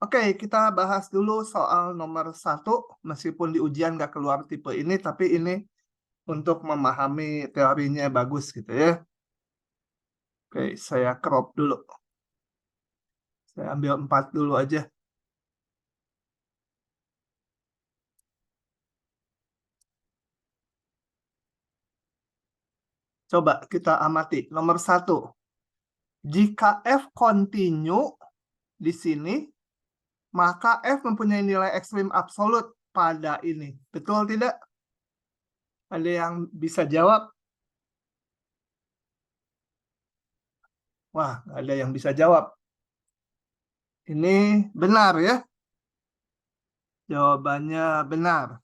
Oke, kita bahas dulu soal nomor 1. Meskipun di ujian nggak keluar tipe ini, tapi ini untuk memahami teorinya bagus gitu ya. Oke, saya crop dulu. Saya ambil 4 dulu aja. Coba kita amati. Nomor 1. Jika F kontinu di sini, maka F mempunyai nilai ekstrim absolut pada ini. Betul tidak? Ada yang bisa jawab? Wah, nggak ada yang bisa jawab. Ini benar ya? Jawabannya benar.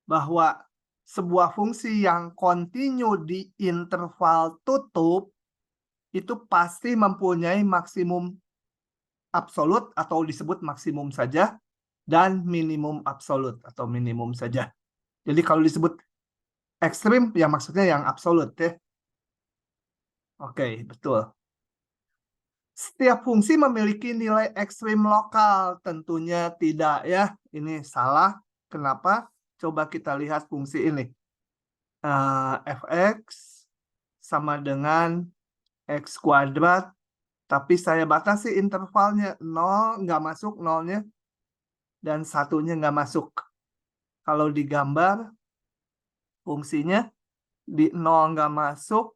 Bahwa sebuah fungsi yang kontinu di interval tutup itu pasti mempunyai maksimum absolut atau disebut maksimum saja dan minimum absolut atau minimum saja. Jadi kalau disebut ekstrim ya maksudnya yang absolut ya. Oke, betul. Setiap fungsi memiliki nilai ekstrim lokal, tentunya tidak ya. Ini salah. Kenapa? Coba kita lihat fungsi ini. Fx sama dengan x kuadrat, tapi saya batasi intervalnya 0 nggak masuk nolnya, dan satunya nggak masuk. Kalau digambar, fungsinya di 0 nggak masuk,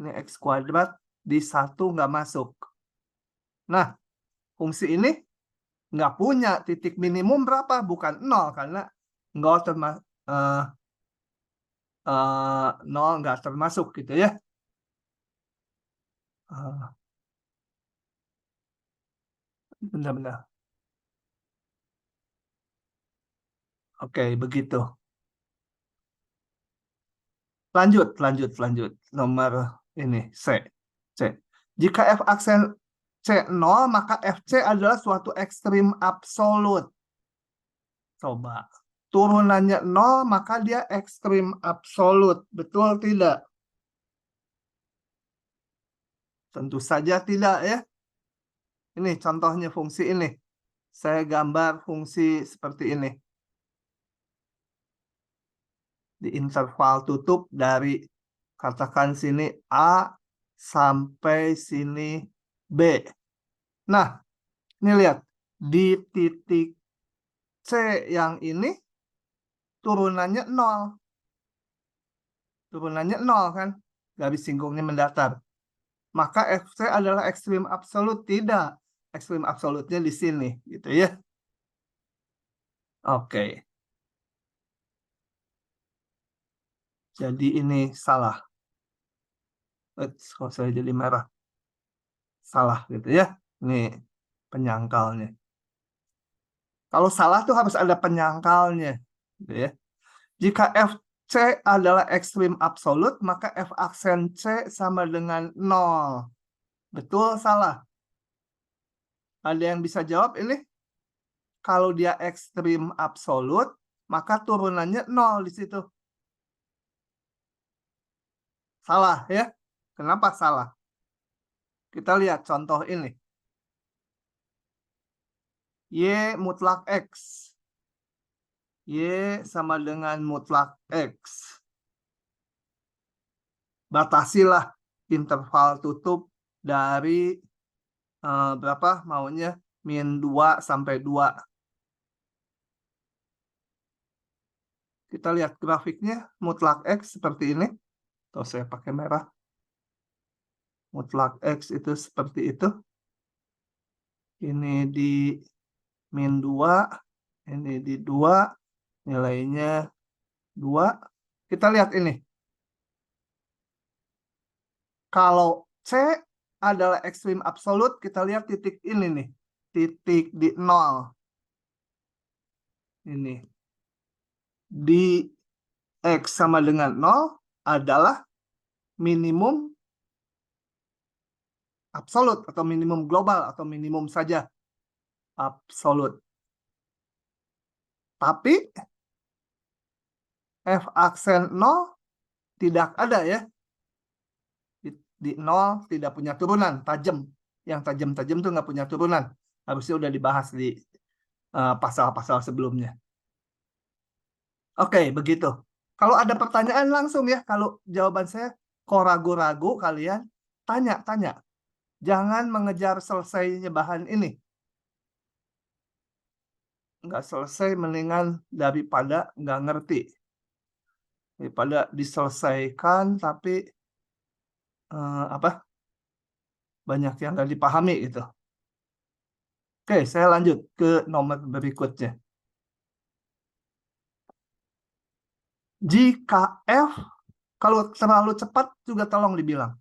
ini x kuadrat, di 1 nggak masuk. Nah, fungsi ini nggak punya titik minimum berapa, bukan 0, karena nggak termasuk 0 nggak termasuk gitu ya. Benar-benar. Oke, begitu. Lanjut. Nomor ini, C. Jika F aksen C 0, maka FC adalah suatu ekstrim absolut. Coba. Turunannya 0, maka dia ekstrim absolut. Betul tidak? Tentu saja tidak ya. Ini contohnya fungsi ini. Saya gambar fungsi seperti ini. Di interval tutup dari katakan sini A sampai sini B. Nah, ini lihat. Di titik C yang ini turunannya 0. Turunannya 0 kan? Garis singgungnya mendatar. Maka FC adalah ekstrim absolut. Tidak. Ekstrim absolutnya di sini. Gitu ya. Oke. Jadi ini salah. Kok saya jadi merah? Salah gitu ya. Ini penyangkalnya. Kalau salah tuh harus ada penyangkalnya. Gitu ya. Jika FC adalah ekstrim absolut, maka F aksen C sama dengan 0. Betul, salah? Ada yang bisa jawab ini? Kalau dia ekstrim absolut, maka turunannya 0 di situ. Salah ya? Kenapa salah? Kita lihat contoh ini. Y mutlak X. Y sama dengan mutlak X. Batasilah interval tutup dari berapa maunya? Min 2 sampai 2. Kita lihat grafiknya, mutlak X seperti ini. Atau saya pakai merah. Mutlak X itu seperti itu. Ini di min 2, ini di 2, nilainya 2. Kita lihat ini. Kalau C adalah ekstrim absolut, kita lihat titik ini nih. Titik di 0. Ini. Di X sama dengan 0 adalah minimum absolut atau minimum global atau minimum saja absolut. Tapi F aksen 0 tidak ada ya. Di 0 tidak punya turunan, tajam. Yang tajam-tajam tuh nggak punya turunan. Harusnya udah dibahas di pasal-pasal sebelumnya. Oke, begitu. Kalau ada pertanyaan langsung ya. Kalau jawaban saya kok ragu-ragu, kalian tanya-tanya. Jangan mengejar selesainya bahan ini. Nggak selesai mendingan daripada nggak ngerti. Daripada diselesaikan tapi banyak yang nggak dipahami gitu. Oke, saya lanjut ke nomor berikutnya. Jika F, kalau terlalu cepat juga tolong dibilang.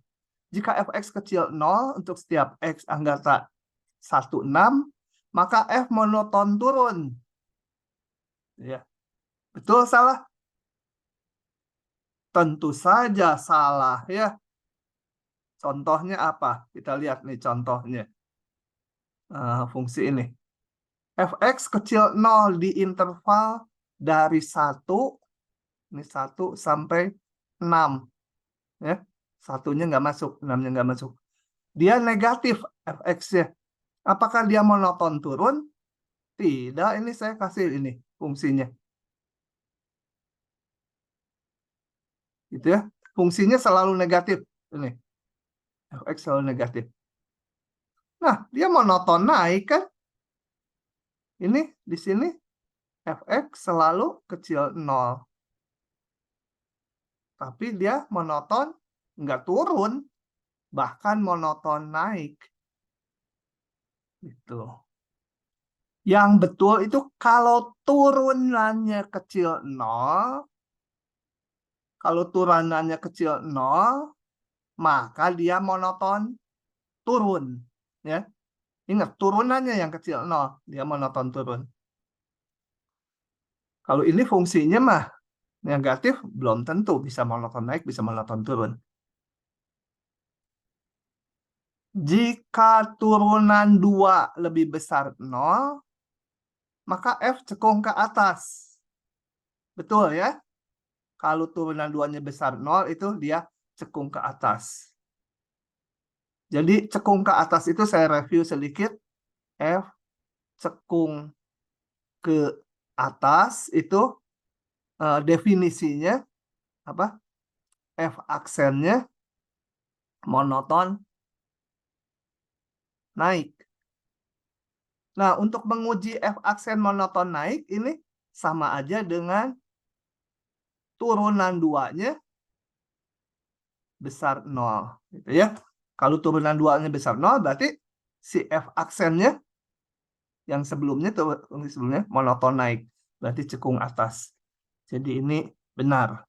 Jika fx kecil 0 untuk setiap x anggota 16, maka f monoton turun. Ya. Betul salah? Tentu saja salah ya. Contohnya apa? Kita lihat nih contohnya. Fungsi ini. Fx kecil 0 di interval dari 1, ini 1 sampai 6. Ya. Satunya nggak masuk, 6-nya nggak masuk. Dia negatif fx-nya. Apakah dia monoton turun? Tidak, ini saya kasih ini fungsinya. Gitu ya. Fungsinya selalu negatif. Ini. Fx selalu negatif. Nah, dia monoton naik kan? Ini di sini fx selalu kecil 0. Tapi dia monoton nggak turun, bahkan monoton naik. Gitu. Yang betul itu kalau turunannya kecil 0, kalau turunannya kecil 0, maka dia monoton turun. Ya. Ingat, turunannya yang kecil 0, dia monoton turun. Kalau ini fungsinya mah negatif, belum tentu bisa monoton naik, bisa monoton turun. Jika turunan 2 lebih besar 0, maka F cekung ke atas. Betul ya? Kalau turunan 2-nya besar 0, itu dia cekung ke atas. Jadi cekung ke atas itu saya review sedikit. F cekung ke atas itu definisinya apa? F aksennya monoton naik. Nah, untuk menguji F aksen monoton naik ini sama aja dengan turunan 2-nya besar 0. Gitu ya. Kalau turunan 2-nya besar 0, berarti si F aksennya yang sebelumnya monoton naik. Berarti cekung atas. Jadi ini benar.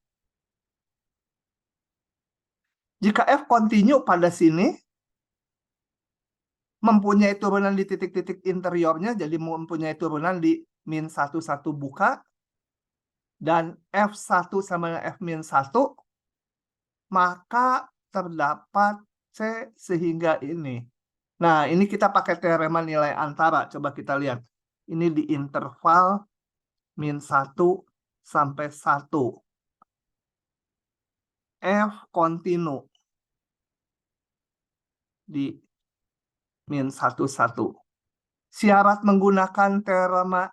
Jika F continue pada sini, mempunyai turunan di titik-titik interiornya, jadi mempunyai turunan di -1 buka, dan F1 sama dengan F-1, maka terdapat C sehingga ini. Nah, ini kita pakai teorema nilai antara. Coba kita lihat. Ini di interval -1 sampai 1. F continue di -1. Syarat menggunakan teorema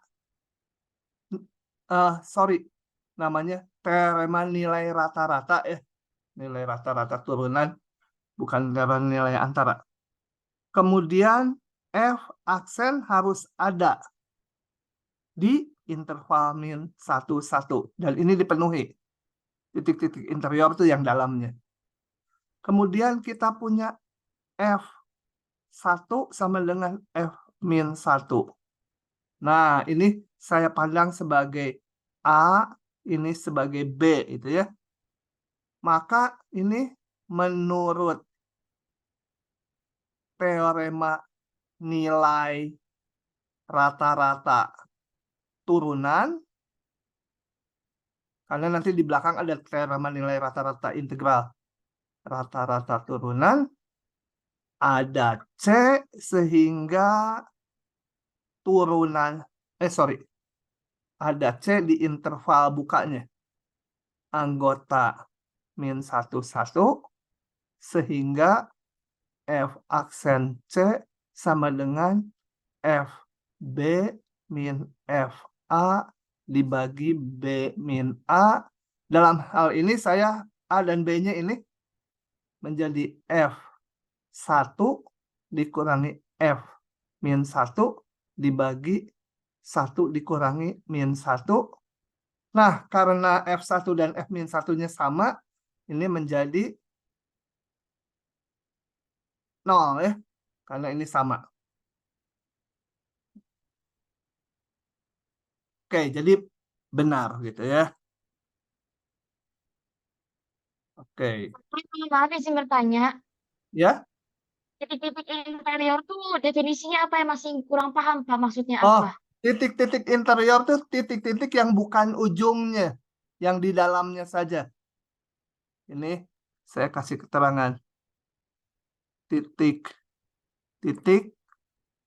namanya teorema nilai rata-rata ya. Nilai rata-rata turunan, bukan teorema nilai antara. Kemudian F aksen harus ada di interval -1. Dan ini dipenuhi. Titik-titik interior itu yang dalamnya. Kemudian kita punya F1 sama dengan F-1. Nah, ini saya pandang sebagai A, ini sebagai B, itu ya. Maka ini menurut teorema nilai rata-rata turunan, karena nanti di belakang ada teorema nilai rata-rata integral. Rata-rata turunan ada C sehingga turunan, ada C di interval bukanya. Anggota -1 sehingga F aksen C sama dengan FB min FA dibagi B min A. Dalam hal ini saya A dan B-nya ini menjadi F1 dikurangi F min 1 dibagi 1 dikurangi min 1. Nah, karena F1 dan F min 1-nya sama, ini menjadi 0 ya. Karena ini sama. Oke, jadi benar gitu ya. Oke. Maaf izin bertanya, Ya. titik-titik interior tuh definisinya apa ya? Masih kurang paham Pak maksudnya Oh, apa? titik-titik interior tuh titik-titik yang bukan ujungnya, yang di dalamnya saja. Ini saya kasih keterangan. Titik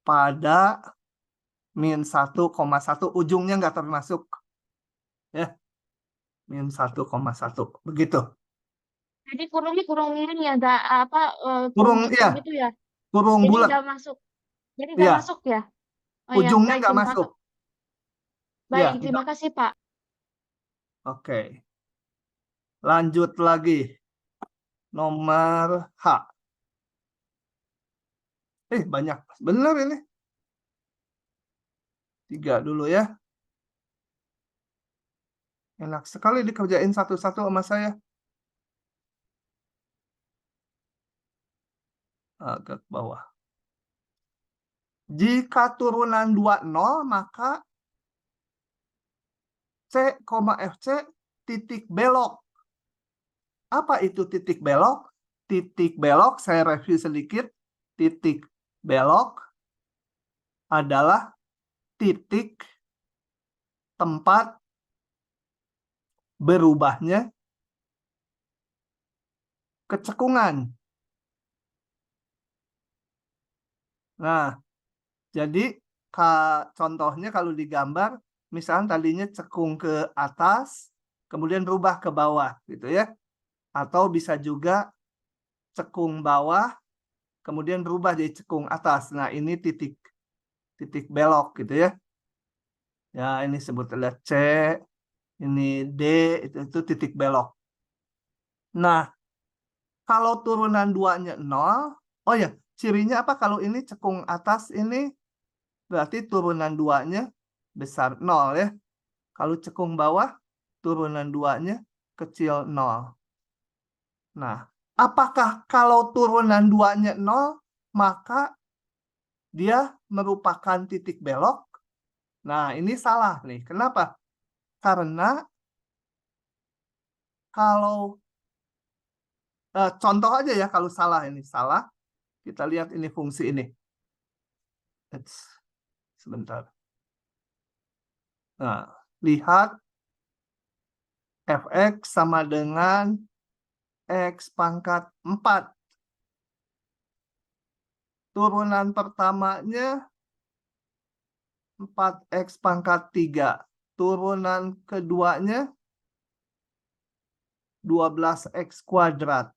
pada min 1,1 ujungnya nggak termasuk. Ya, min 1,1. Begitu. Jadi kurungnya kurung miring ya, nggak apa kurung Kurung, cekung ya, gitu ya. kurung Jadi bulat. nggak masuk. Jadi nggak Ya, masuk ya. Oh ya, ujungnya baik nggak terima masuk. kasih. Ya, Baik, terima kasih Pak. oke. Lanjut lagi. Nomor H. Banyak. Benar ini. 3 dulu ya. Enak sekali dikerjain satu-satu sama saya. Agak bawah. Jika turunan 2 0, maka C, FC titik belok. Apa itu titik belok? Titik belok, saya review sedikit. Titik belok adalah titik tempat berubahnya kecekungan. Nah, jadi contohnya kalau digambar, misalnya tadinya cekung ke atas, kemudian berubah ke bawah, gitu ya. Atau bisa juga cekung bawah, kemudian berubah jadi cekung atas. Nah, ini titik belok, gitu ya. Ya, ini sebutlah C, ini D, itu titik belok. Nah, kalau turunan 2-nya 0, oh ya, cirinya apa? Kalau ini cekung atas, ini berarti turunan 2-nya besar 0 ya. Kalau cekung bawah, turunan 2-nya kecil 0. Nah, apakah kalau turunan 2-nya 0, maka dia merupakan titik belok? Nah, ini salah nih. Kenapa? Karena kalau contoh aja ya, kalau salah ini salah, kita lihat ini fungsi ini. Sebentar. Nah, lihat fx sama dengan x pangkat 4. Turunan pertamanya 4x pangkat 3. Turunan keduanya 12x kuadrat.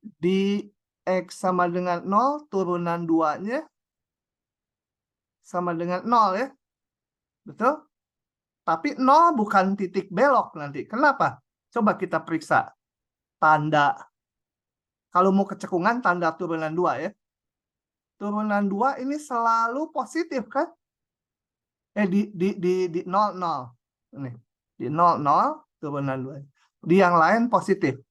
Di x sama dengan 0, turunan 2-nya sama dengan 0 ya. Betul? Tapi 0 bukan titik belok nanti. Kenapa? Coba kita periksa. Tanda. Kalau mau kecekungan, tanda turunan 2 ya. Turunan 2 ini selalu positif kan? Di 0, 0. Ini. Di 0, 0, turunan 2. Di yang lain positif.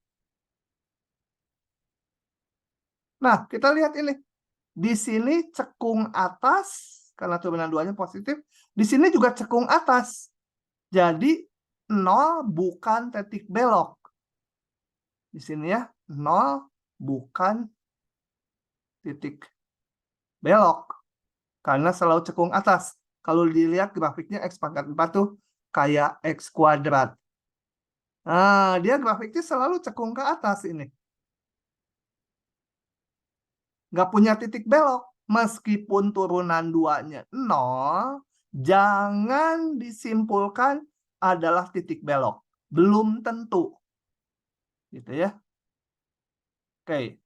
Nah, kita lihat ini. Di sini cekung atas, karena turunan 2-nya positif. Di sini juga cekung atas. Jadi, 0 bukan titik belok. Di sini ya, 0 bukan titik belok. Karena selalu cekung atas. Kalau dilihat grafiknya X pangkat 4 tuh kayak X kuadrat. Nah, dia grafiknya selalu cekung ke atas ini. Nggak punya titik belok. Meskipun turunan 2-nya 0, jangan disimpulkan adalah titik belok. Belum tentu. Gitu ya. Oke.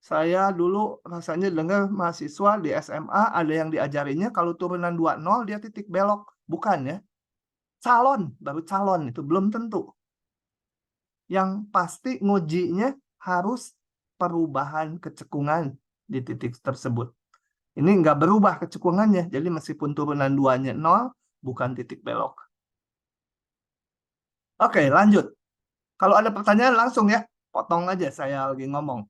Saya dulu rasanya dengar mahasiswa di SMA ada yang diajarinnya kalau turunan 20 dia titik belok. Bukan ya. Calon, baru calon itu belum tentu. Yang pasti ngujinya harus perubahan kecekungan di titik tersebut. Ini nggak berubah kecekungannya, jadi meskipun turunan 2-nya 0, bukan titik belok. Oke, lanjut. Kalau ada pertanyaan langsung ya, potong aja saya lagi ngomong.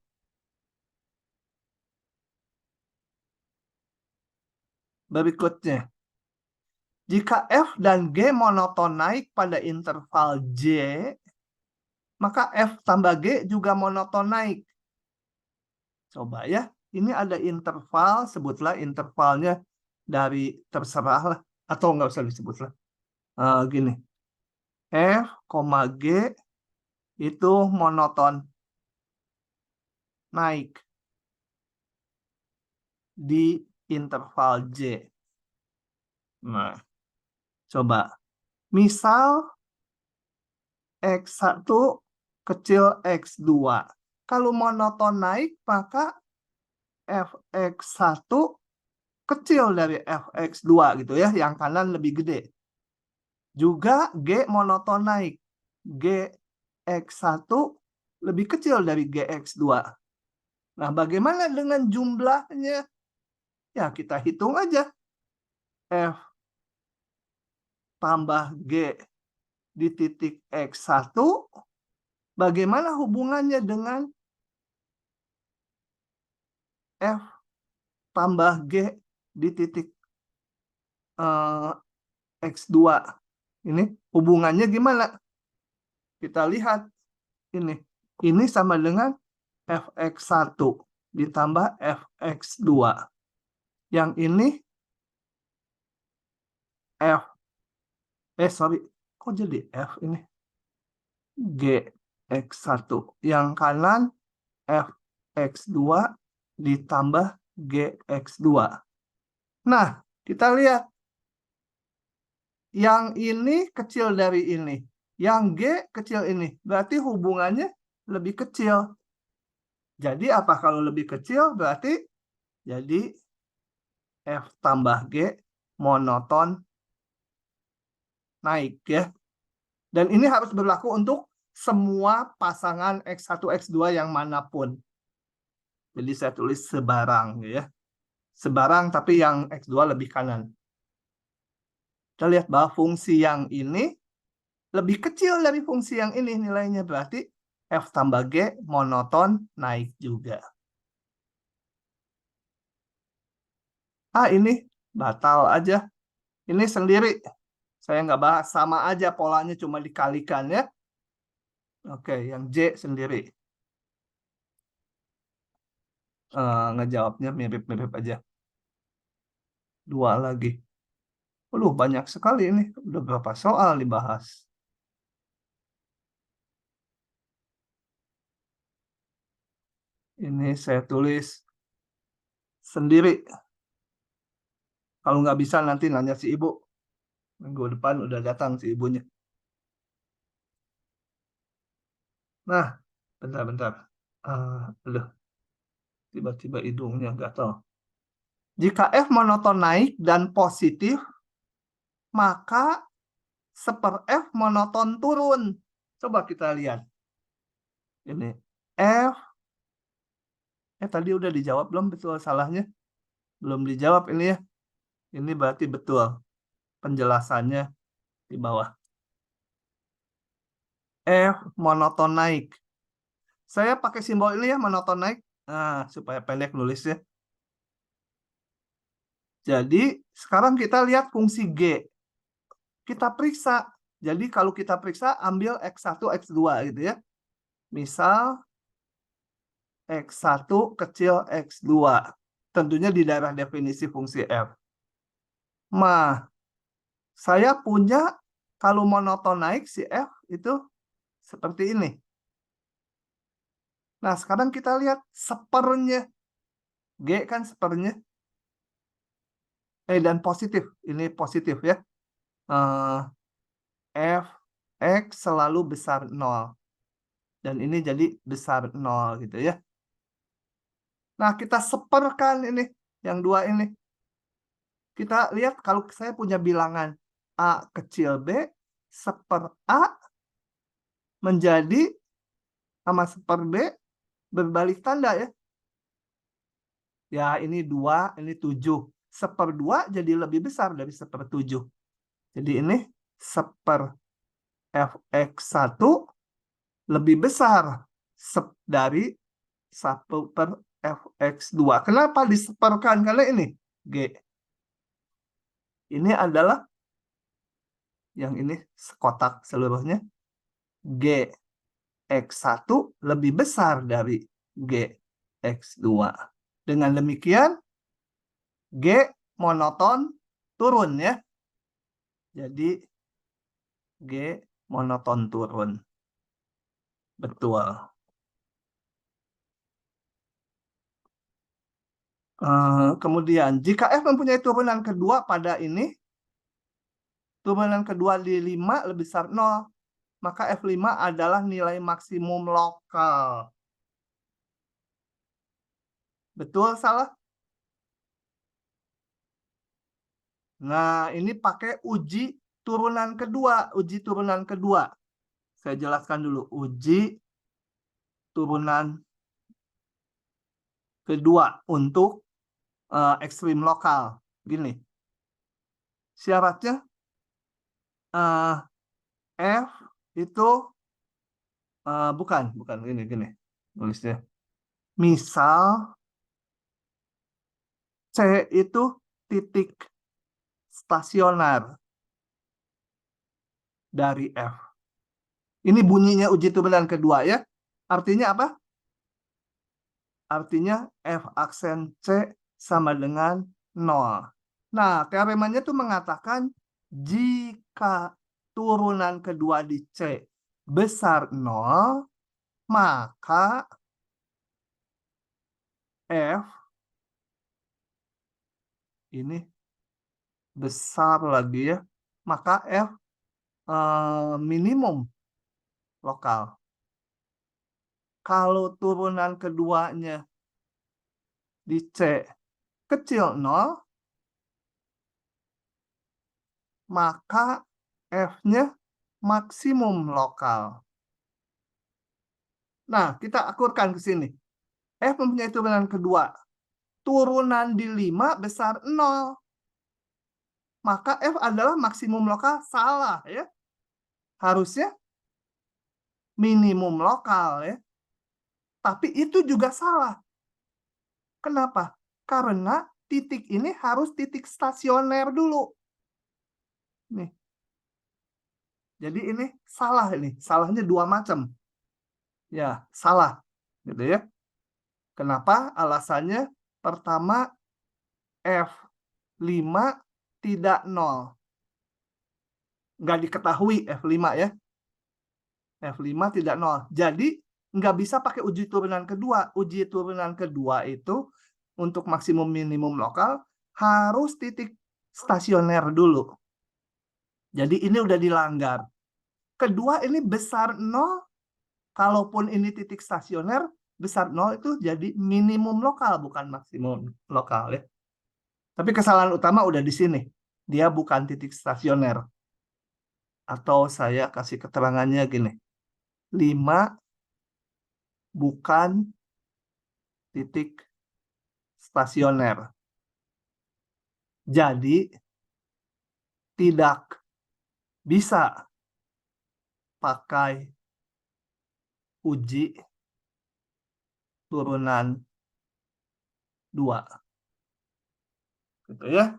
Berikutnya, jika F dan G monoton naik pada interval J, maka F tambah G juga monoton naik. Coba ya, ini ada interval, sebutlah intervalnya dari terserah lah, atau nggak usah disebut lah. Gini, F, G itu monoton naik di interval J. Nah, coba. Misal X1 kecil X2. Kalau monoton naik, maka Fx1 kecil dari Fx2 gitu ya, yang kanan lebih gede. Juga G monoton naik. Gx1 lebih kecil dari Gx2. Nah, bagaimana dengan jumlahnya? Ya, kita hitung aja. F tambah G di titik X1, bagaimana hubungannya dengan F tambah G di titik X2? Ini hubungannya gimana? Kita lihat ini. Ini sama dengan Fx1 ditambah Fx2. Yang ini F. Sorry. Kok jadi F ini? Gx1. Yang kanan Fx2 ditambah Gx2. Nah, kita lihat. Yang ini kecil dari ini. Yang G kecil ini. Berarti hubungannya lebih kecil. Jadi apa kalau lebih kecil? Berarti jadi F tambah G monoton naik ya. Dan ini harus berlaku untuk semua pasangan X1, X2 yang manapun. Jadi saya tulis sebarang ya. Sebarang tapi yang X2 lebih kanan. Kita lihat bahwa fungsi yang ini lebih kecil dari fungsi yang ini nilainya. Berarti F tambah G monoton naik juga. Ini batal aja. Ini sendiri. Saya nggak bahas. Sama aja polanya cuma dikalikan ya. Oke, yang J sendiri. Ngejawabnya mirip-mirip aja. 2 lagi. Banyak sekali ini. Udah berapa soal dibahas. Ini saya tulis sendiri. Kalau nggak bisa nanti nanya si ibu. Minggu depan udah datang si ibunya. Nah, bentar-bentar. Tiba-tiba hidungnya gatal. Jika F monoton naik dan positif, maka seper F monoton turun. Coba kita lihat. Ini F. Tadi udah dijawab belum betul salahnya? Belum dijawab ini ya. Ini berarti betul. Penjelasannya di bawah. F monoton naik. Saya pakai simbol ini ya, monoton naik. Nah, supaya pendek nulisnya. Jadi, sekarang kita lihat fungsi G. Kita periksa. Jadi, kalau kita periksa, ambil X1, X2 gitu ya. Misal, X1 kecil X2. Tentunya di daerah definisi fungsi F. Saya punya, kalau monoton naik, si F itu seperti ini. Nah, sekarang kita lihat sepernya. G kan sepernya. Dan positif. Ini positif ya. F, X selalu besar 0. Dan ini jadi besar 0 gitu ya. Nah, kita seperkan ini, yang dua ini. Kita lihat kalau saya punya bilangan A kecil B, seper A menjadi sama seper B berbalik tanda ya. Ya, ini 2, ini 7. Seper 2 jadi lebih besar dari seper 7. Jadi ini seper fx1 lebih besar dari 1 per fx2. Kenapa diseperkan? Karena ini G. Ini adalah yang ini sekotak seluruhnya. G X1 lebih besar dari G X2. Dengan demikian, G monoton turun ya. Jadi, G monoton turun. Betul. Kemudian, jika F mempunyai turunan kedua pada ini, turunan kedua di 5 lebih besar 0, maka F5 adalah nilai maksimum lokal. Betul, salah? Nah, ini pakai uji turunan kedua. Uji turunan kedua. Saya jelaskan dulu. Uji turunan kedua untuk ekstrim lokal. Gini. Syaratnya F itu bukan gini nulisnya. Misal C itu titik stasioner dari F. Ini bunyinya uji turunan kedua ya. Artinya apa? Artinya F aksen C sama dengan 0. Nah, teoremanya tuh mengatakan jika turunan kedua di C besar 0, maka F ini besar lagi ya. Maka F minimum lokal. Kalau turunan keduanya di C kecil 0, maka F-nya maksimum lokal. Nah, kita akurkan ke sini. F mempunyai turunan kedua. Turunan di 5 besar 0. Maka F adalah maksimum lokal. Salah ya. Harusnya minimum lokal ya. Tapi itu juga salah. Kenapa? Karena titik ini harus titik stasioner dulu. Nih. Jadi ini salah ini. Salahnya 2 macam. Ya, salah. Gitu ya. Kenapa? Alasannya pertama F5 tidak 0. Nggak diketahui F5 ya. F5 tidak 0. Jadi nggak bisa pakai uji turunan kedua. Uji turunan kedua itu untuk maksimum minimum lokal harus titik stasioner dulu. Jadi ini udah dilanggar. Kedua ini besar 0. Kalaupun ini titik stasioner, besar 0 itu jadi minimum lokal, bukan maksimum lokal ya. Tapi kesalahan utama udah di sini. Dia bukan titik stasioner. Atau saya kasih keterangannya gini. 5 bukan titik stasioner. Jadi tidak bisa pakai uji turunan 2. Gitu ya.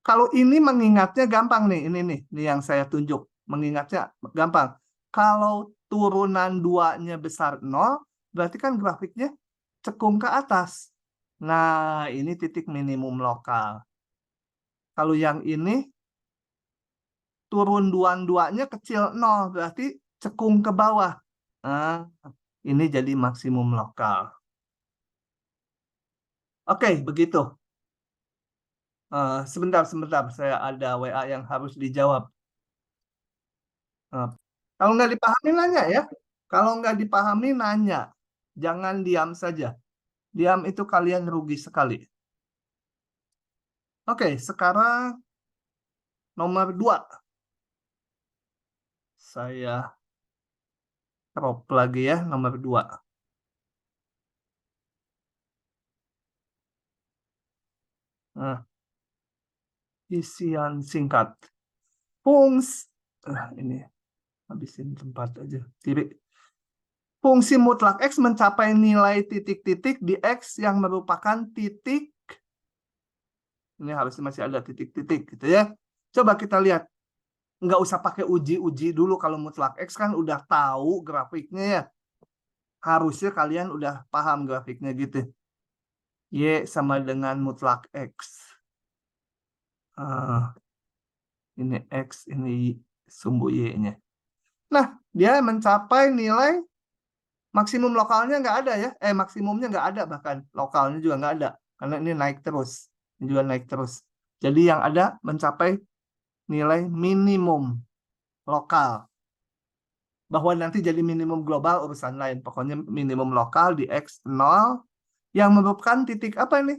Kalau ini mengingatnya gampang nih, ini yang saya tunjuk. Mengingatnya gampang. Kalau turunan 2-nya besar 0, berarti kan grafiknya cekung ke atas. Nah, ini titik minimum lokal. Kalau yang ini turun 2-2-nya kecil 0, berarti cekung ke bawah. Nah, ini jadi maksimum lokal. Oke, begitu. Sebentar, saya ada WA yang harus dijawab. Kalau nggak dipahami nanya ya. Kalau nggak dipahami nanya. Jangan diam saja. Diam itu kalian rugi sekali. Oke, sekarang nomor 2. Saya crop lagi ya, nomor 2. Nah, isian singkat. Ini habisin tempat aja. Kiri. Fungsi mutlak X mencapai nilai titik-titik di X yang merupakan titik. Ini harusnya masih ada titik-titik gitu ya. Coba kita lihat. Nggak usah pakai uji-uji dulu kalau mutlak X kan udah tahu grafiknya ya. Harusnya kalian udah paham grafiknya gitu. Y sama dengan mutlak X. Ini X, ini sumbu Y-nya. Nah, dia mencapai nilai maksimum lokalnya nggak ada ya. Maksimumnya nggak ada bahkan. Lokalnya juga nggak ada. Karena ini naik terus. Ini juga naik terus. Jadi yang ada mencapai nilai minimum lokal. Bahwa nanti jadi minimum global urusan lain. Pokoknya minimum lokal di X0 yang merupakan titik apa ini?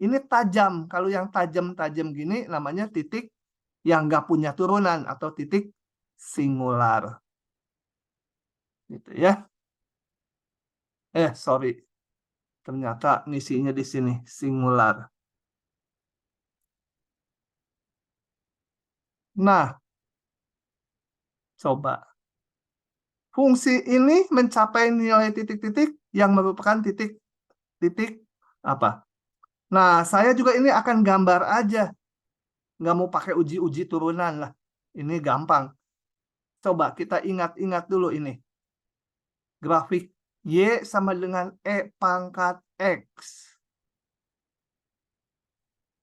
Ini tajam. Kalau yang tajam-tajam gini namanya titik yang nggak punya turunan atau titik singular. Gitu ya. Sorry. Ternyata ngisinya di sini singular. Nah, coba. Fungsi ini mencapai nilai titik-titik yang merupakan titik apa? Nah, saya juga ini akan gambar aja. Nggak mau pakai uji-uji turunan lah. Ini gampang. Coba kita ingat-ingat dulu ini. Grafik Y sama dengan E pangkat X.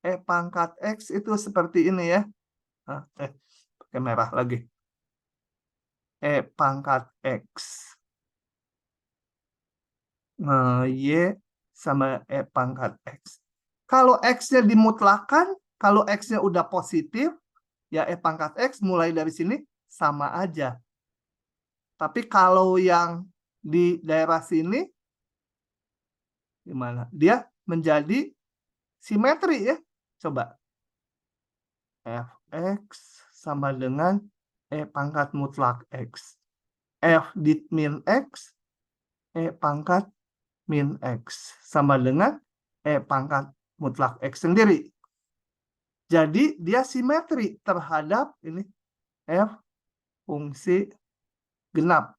E pangkat X itu seperti ini ya. Pakai merah lagi. E pangkat X. Nah, Y sama E pangkat X. Kalau X-nya dimutlakan, kalau X-nya udah positif, ya E pangkat X mulai dari sini sama aja. Tapi kalau yang di daerah sini, gimana? Dia menjadi simetri ya. Coba. Fx sama dengan E pangkat mutlak X. F dit min X, E pangkat min X. Sama dengan E pangkat mutlak X sendiri. Jadi dia simetri terhadap ini F fungsi genap.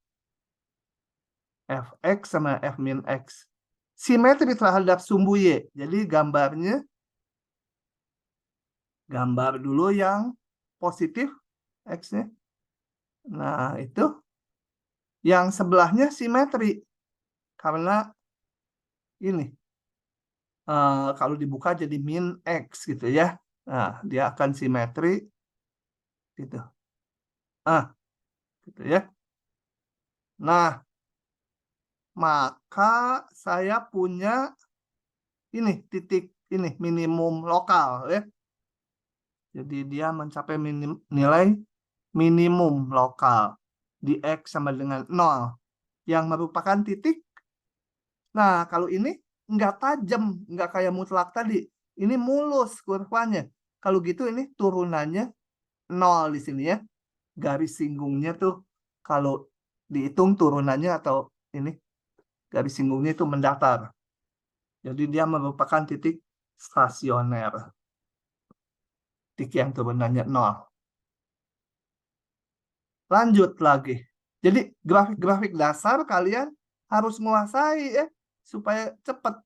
Fx sama F min X. Simetri terhadap sumbu Y. Jadi gambar dulu yang positif X-nya. Nah, itu. Yang sebelahnya simetri. Karena ini. Kalau dibuka jadi min X gitu ya. Nah, dia akan simetri. Gitu. Gitu ya. Nah, maka saya punya ini titik ini minimum lokal ya. Jadi dia mencapai nilai minimum lokal di X sama dengan 0 yang merupakan titik. Nah, kalau ini nggak tajam, nggak kayak mutlak tadi. Ini mulus kurvanya. Kalau gitu ini turunannya 0 di sini ya. Garis singgungnya tuh kalau dihitung turunannya atau ini garis singgungnya itu mendatar. Jadi dia merupakan titik stasioner. Titik yang turunannya 0. Lanjut lagi. Jadi grafik-grafik dasar kalian harus menguasai ya supaya cepat.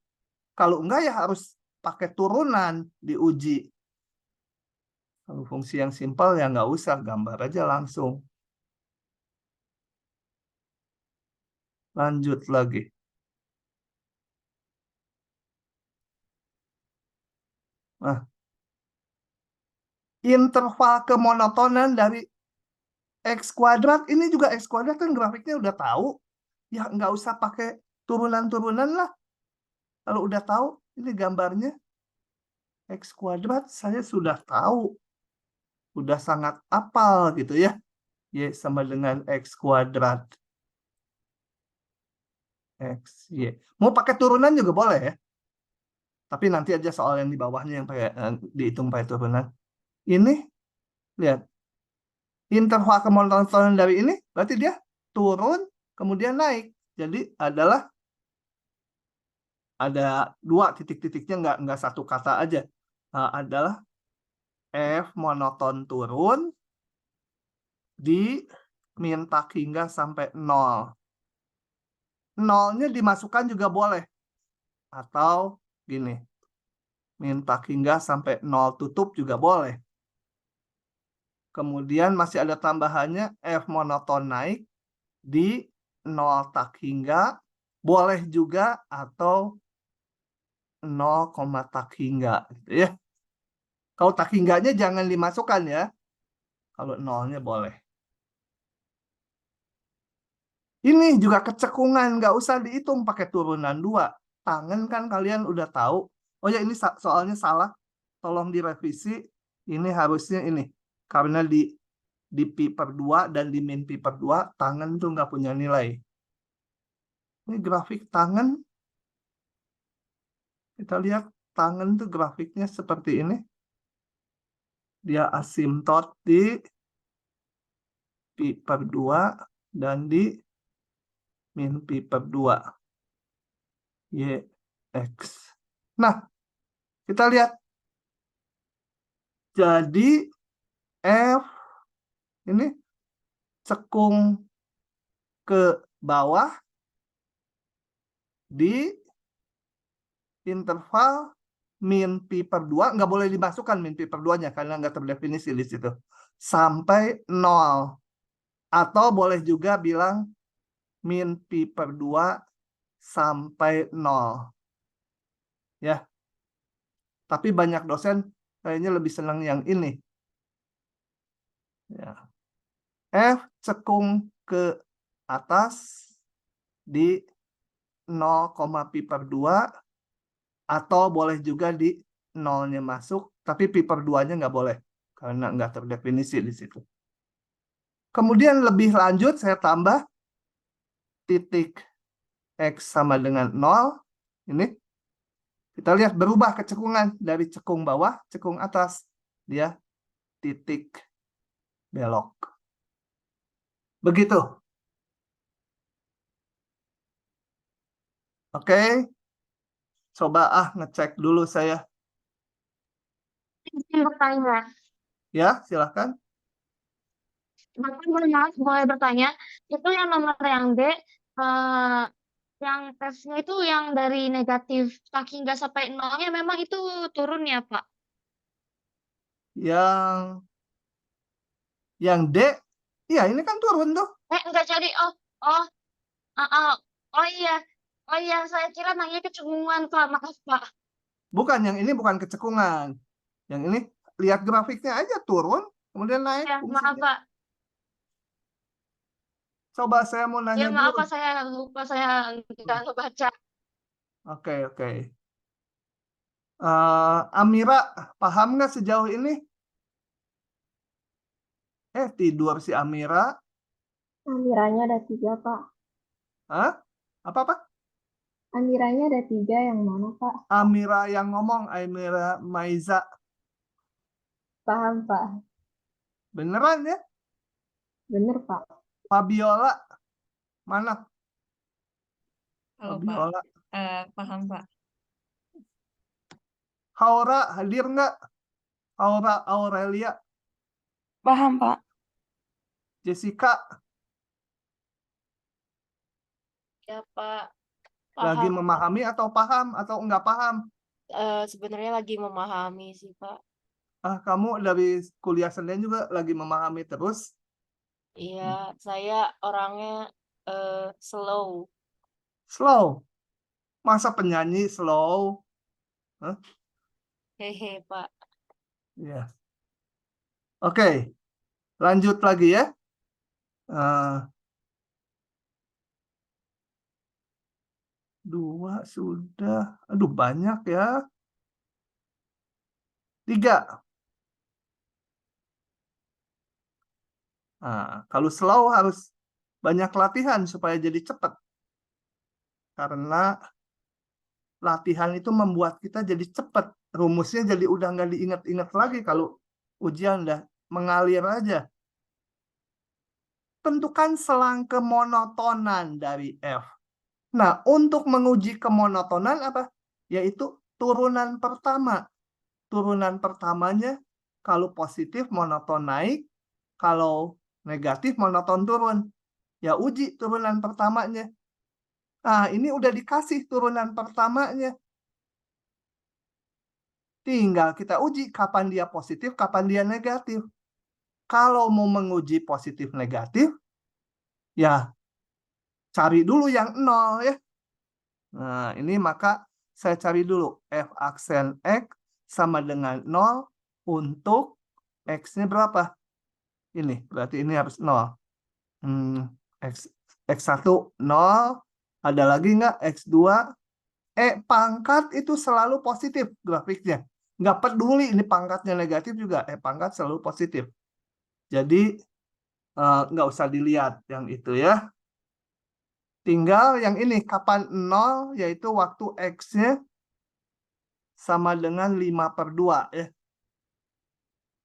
Kalau enggak ya harus pakai turunan diuji. Kalau fungsi yang simpel ya nggak usah, gambar aja langsung. Lanjut lagi. Nah, interval kemonotonan dari X kuadrat, ini juga X kuadrat kan grafiknya udah tahu. Ya nggak usah pakai turunan-turunan lah. Kalau udah tahu, ini gambarnya X kuadrat saya sudah tahu. Udah sangat apal gitu ya. Y sama dengan X kuadrat. X, Y. Mau pakai turunan juga boleh ya. Tapi nanti aja soal yang di bawahnya yang pakai dihitung pakai turunan. Ini lihat interval kemonotonan dari ini berarti dia turun kemudian naik. Jadi adalah ada dua titik-titiknya, nggak satu kata aja. Adalah F monoton turun diminta hingga sampai 0. Nolnya dimasukkan juga boleh. Atau gini, minta hingga sampai 0 tutup juga boleh. Kemudian masih ada tambahannya F monoton naik di 0 tak hingga, boleh juga atau 0, tak hingga gitu ya. Kalau tak hingganya jangan dimasukkan ya. Kalau nolnya boleh. Ini juga kecekungan, nggak usah dihitung pakai turunan 2. Tangan kan kalian udah tahu. Oh ya, ini soalnya salah. Tolong direvisi. Ini harusnya ini. Karena di pi per 2 dan di min pi per 2, tangan tuh nggak punya nilai. Ini grafik tangan. Kita lihat tangan tuh grafiknya seperti ini. Dia asimtot di pi per 2 dan di min pi per 2. Y, X. Nah, kita lihat. Jadi F ini cekung ke bawah di interval min pi per 2. Nggak boleh dimasukkan min pi per 2-nya karena nggak terdefinisi di situ. Sampai 0. Atau boleh juga bilang min pi per 2 sampai 0. Ya. Tapi banyak dosen kayaknya lebih senang yang ini. Ya. F cekung ke atas di 0, pi per 2 atau boleh juga di 0-nya masuk, tapi pi per 2-nya nggak boleh karena nggak terdefinisi di situ. Kemudian lebih lanjut saya tambah titik X sama dengan 0. Ini kita lihat berubah kecekungan dari cekung bawah, cekung atas. Dia titik belok. Begitu. Oke. Coba ngecek dulu saya. Izin bertanya. Ya, silahkan. Bapak boleh bertanya, itu yang nomor yang D, yang tesnya itu yang dari negatif tak hingga sampai nolnya memang itu turun ya, Pak? Yang D, iya ini kan turun tuh. Enggak jadi. Oh, ah, ah. Oh iya. Oh iya, saya kira nanya kecemburuan, Pak. Maaf, Pak. Bukan, yang ini bukan kecekungan. Yang ini lihat grafiknya aja turun, kemudian naik Ya, maaf, fungsinya. Pak. Coba saya mau Ya, nanya maaf, dulu. Pak. Saya lupa, saya nggak ngebaca. Oke, oke. Amira, paham nggak sejauh ini? Tidur si Amira. Amiranya ada 3, Pak. Hah? Apa-apa? Amiranya ada 3, yang mana, Pak? Amira yang ngomong, Amira Maiza. Paham, Pak. Beneran ya? Bener, Pak. Fabiola, mana Halo Pak, Fabiola? paham Pak. Haura hadir nggak? Haura Aurelia, Paham Pak. Jessica Ya Pak, lagi paham. memahami atau paham atau nggak paham? Sebenarnya lagi memahami sih Pak. Kamu dari kuliah Senin juga lagi memahami terus? Iya, saya orangnya slow. Slow. Masa penyanyi slow? Hah? Hehe Pak. Ya. Oke, lanjut lagi ya. Dua sudah. Aduh, banyak ya. 3. Kalau slow harus banyak latihan supaya jadi cepat. Karena latihan itu membuat kita jadi cepat. Rumusnya jadi udah nggak diingat-ingat lagi kalau ujian udah mengalir aja. Tentukan selang kemonotonan dari F. Nah, untuk menguji kemonotonan apa? Yaitu turunan pertama. Turunan pertamanya kalau positif monoton naik, kalau negatif monoton turun. Ya uji turunan pertamanya. Nah, ini udah dikasih turunan pertamanya. Tinggal kita uji kapan dia positif, kapan dia negatif. Kalau mau menguji positif negatif, ya cari dulu yang 0 ya. Nah, ini maka saya cari dulu F aksen X sama dengan 0 untuk X-nya berapa? Ini, berarti ini harus 0. X1 0, ada lagi nggak? X2, pangkat itu selalu positif grafiknya. Nggak peduli ini pangkatnya negatif juga, pangkat selalu positif. Jadi nggak usah dilihat yang itu ya. Tinggal yang ini, kapan 0, yaitu waktu X-nya sama dengan 5/2 ya.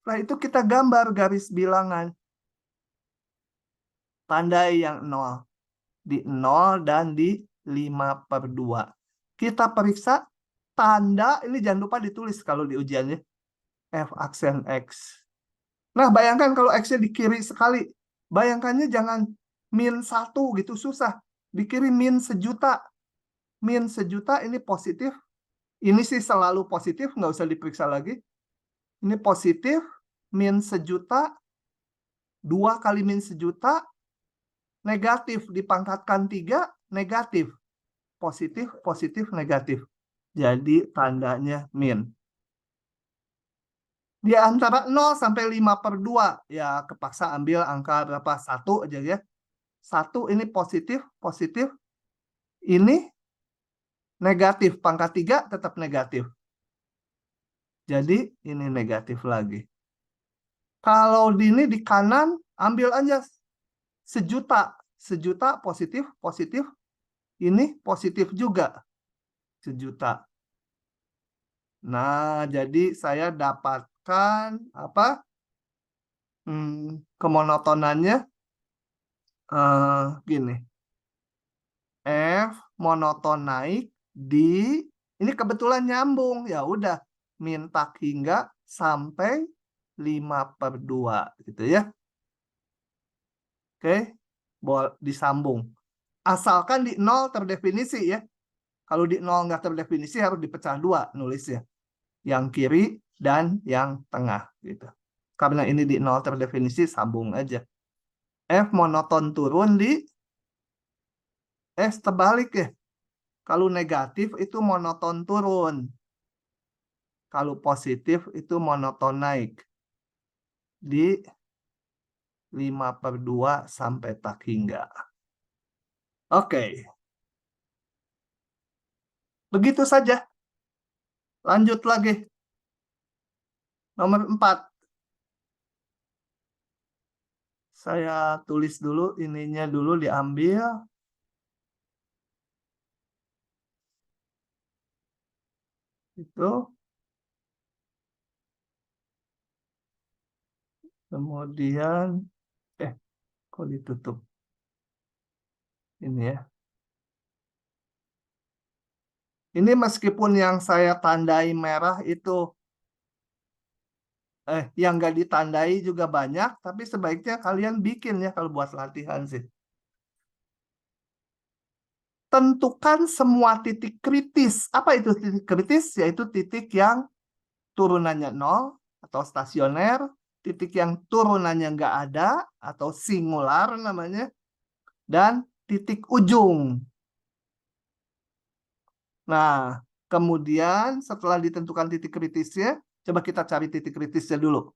Nah, itu kita gambar garis bilangan. Tandai yang 0. Di 0 dan di 5/2. Kita periksa tanda, ini jangan lupa ditulis kalau di ujiannya. F aksen X. Nah, bayangkan kalau X-nya di kiri sekali. Bayangkannya jangan -1 gitu, susah. Di kiri -1.000.000. -1.000.000 ini positif. Ini sih selalu positif, nggak usah diperiksa lagi. Ini positif, -1.000.000, 2 kali -1.000.000, negatif, dipangkatkan 3, negatif. Positif, positif, negatif. Jadi tandanya min. Di antara 0 sampai 5/2, ya kepaksa ambil angka berapa? 1 aja ya. 1 ini positif, positif. Ini negatif, pangkat 3 tetap negatif. Jadi ini negatif lagi. Kalau ini di kanan, ambil aja 1.000.000. 1.000.000 positif, positif. Ini positif juga. 1.000.000. Nah, jadi saya dapatkan apa? Kemonotonannya gini. F monoton naik di, ini kebetulan nyambung, ya udah minta hingga sampai 5/2 gitu ya. Oke, disambung. Asalkan di 0 terdefinisi ya. Kalau di 0 nggak terdefinisi harus dipecah 2 nulisnya. Yang kiri dan yang tengah gitu. Karena ini di 0 terdefinisi, sambung aja. F monoton turun di terbalik ya. Kalau negatif itu monoton turun. Kalau positif itu monoton naik. Di 5/2 sampai tak hingga. Oke. Begitu saja. Lanjut lagi. Nomor 4. Saya tulis dulu, ininya dulu diambil. Itu. Kemudian, kok ditutup? Ini ya. Ini meskipun yang saya tandai merah itu, yang nggak ditandai juga banyak, tapi sebaiknya kalian bikin ya kalau buat latihan sih. Tentukan semua titik kritis. Apa itu titik kritis? Yaitu titik yang turunannya 0 atau stasioner, titik yang turunannya nggak ada atau singular namanya, dan titik ujung. Nah, kemudian setelah ditentukan titik kritisnya, coba kita cari titik kritisnya dulu.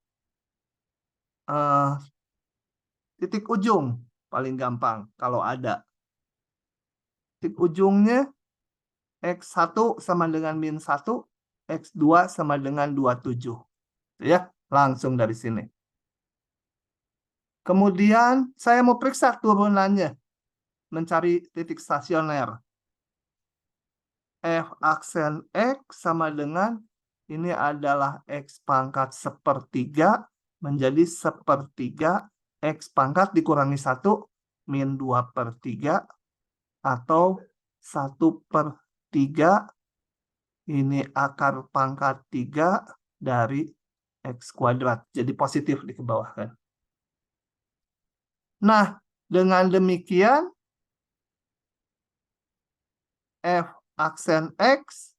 Titik ujung paling gampang kalau ada. Titik ujungnya X1 sama dengan -1, X2 sama dengan 27. Ya, langsung dari sini. Kemudian saya mau periksa turunannya, mencari titik stasioner. F aksen X sama dengan ini adalah X pangkat sepertiga menjadi sepertiga X pangkat dikurangi 1 min 2/3 atau 1/3 ini akar pangkat 3 dari X kuadrat. Jadi positif di bawah kan. Nah, dengan demikian F aksen X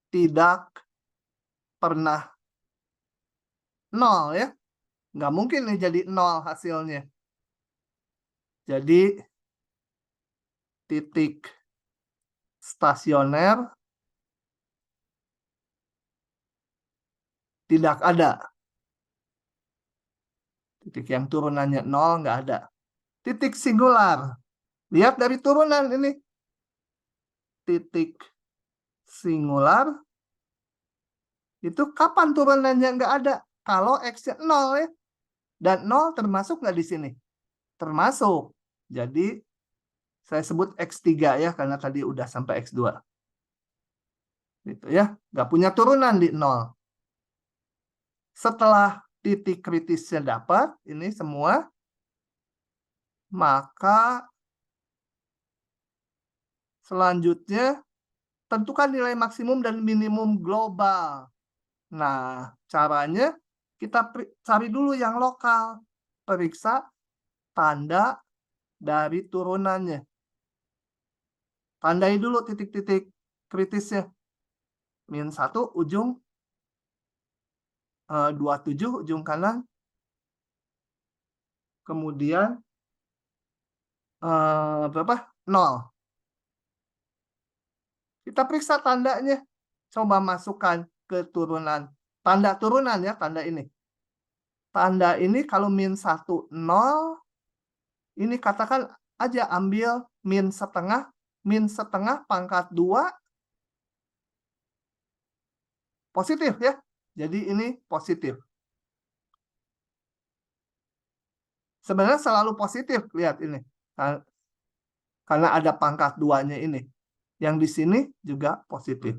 tidak pernah 0 ya. Nggak mungkin nih jadi 0 hasilnya. Jadi titik stasioner tidak ada. Titik yang turunannya 0 nggak ada. Titik singular. Lihat dari turunan ini. Titik singular itu kapan turunannya nggak ada? Kalau X-nya 0 ya. Dan 0 termasuk nggak di sini? Termasuk. Jadi saya sebut X3 ya, karena tadi udah sampai X2. Gitu ya. Nggak punya turunan di 0. Setelah titik kritisnya dapat, ini semua, maka selanjutnya tentukan nilai maksimum dan minimum global. Nah, caranya kita cari dulu yang lokal. Periksa tanda dari turunannya. Tandai dulu titik-titik kritisnya. Min 1 ujung 27 ujung kanan. Kemudian berapa? 0. Kita periksa tandanya. Coba masukkan ke turunan. Tanda turunan ya, tanda ini. Tanda ini kalau min 1, 0. Ini katakan aja ambil min setengah pangkat 2. Positif ya. Jadi ini positif. Sebenarnya selalu positif, lihat ini. Karena ada pangkat 2-nya ini. Yang di sini juga positif.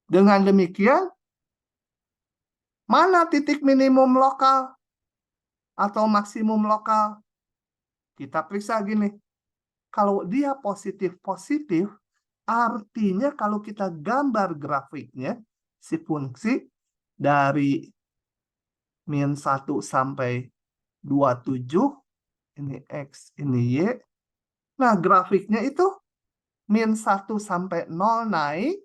Dengan demikian, mana titik minimum lokal atau maksimum lokal? Kita periksa gini. Kalau dia positif-positif, artinya kalau kita gambar grafiknya, si fungsi dari min 1 sampai 27, ini X, ini Y. Nah, grafiknya itu min 1 sampai 0 naik,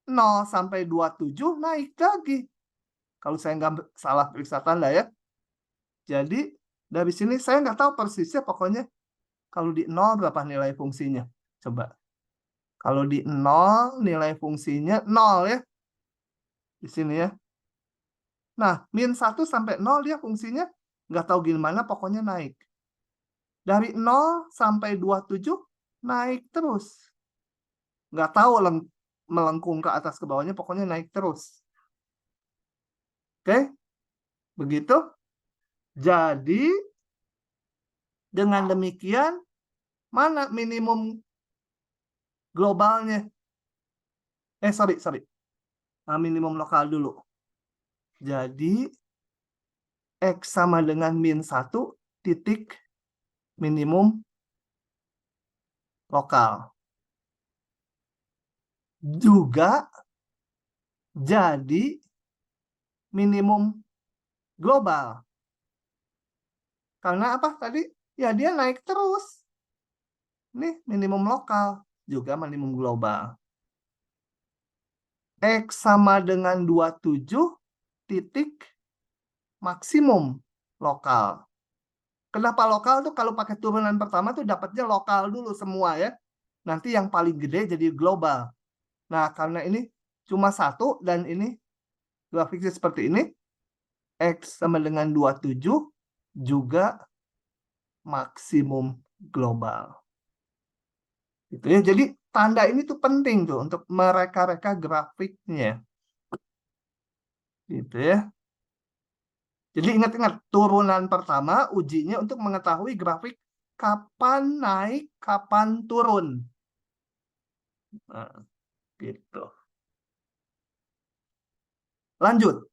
0 sampai 27 naik lagi. Kalau saya nggak salah periksa tanda ya. Jadi, dari sini saya nggak tahu persisnya, pokoknya kalau di 0 berapa nilai fungsinya. Coba. Kalau di 0, nilai fungsinya 0 ya. Di sini ya. Nah, min 1 sampai 0 dia fungsinya nggak tahu gimana, pokoknya naik. Dari 0 sampai 27 naik terus. Nggak tahu melengkung ke atas ke bawahnya, pokoknya naik terus. Oke? Begitu. Jadi, dengan demikian, mana minimum globalnya? Sorry. Minimum lokal dulu. Jadi, X sama dengan min 1 titik minimum lokal. Juga jadi minimum global. Karena apa tadi? Ya dia naik terus. Nih minimum lokal, juga minimum global. X sama dengan 27 titik maksimum lokal. Kenapa lokal tuh? Kalau pakai turunan pertama tuh dapatnya lokal dulu semua ya. Nanti yang paling gede jadi global. Nah, karena ini cuma 1 dan ini grafiknya seperti ini. X sama dengan 27 juga maksimum global. Gitu ya. Jadi tanda ini tuh penting tuh untuk mereka-reka grafiknya. Gitu ya. Jadi ingat-ingat, turunan pertama ujinya untuk mengetahui grafik kapan naik, kapan turun. Nah, gitu. Lanjut.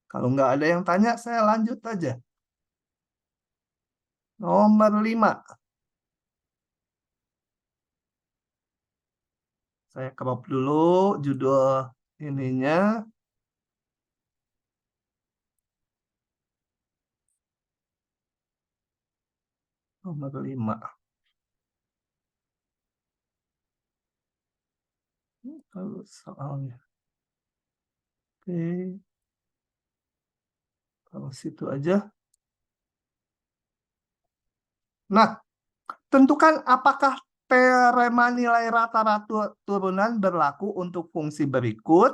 Kalau nggak ada yang tanya, saya lanjut aja. Nomor 5. Saya crop dulu judul ininya. Nomor 5. Kalau soalnya. Oke. Kalau situ aja. Nah, tentukan apakah teorema nilai rata-rata turunan berlaku untuk fungsi berikut.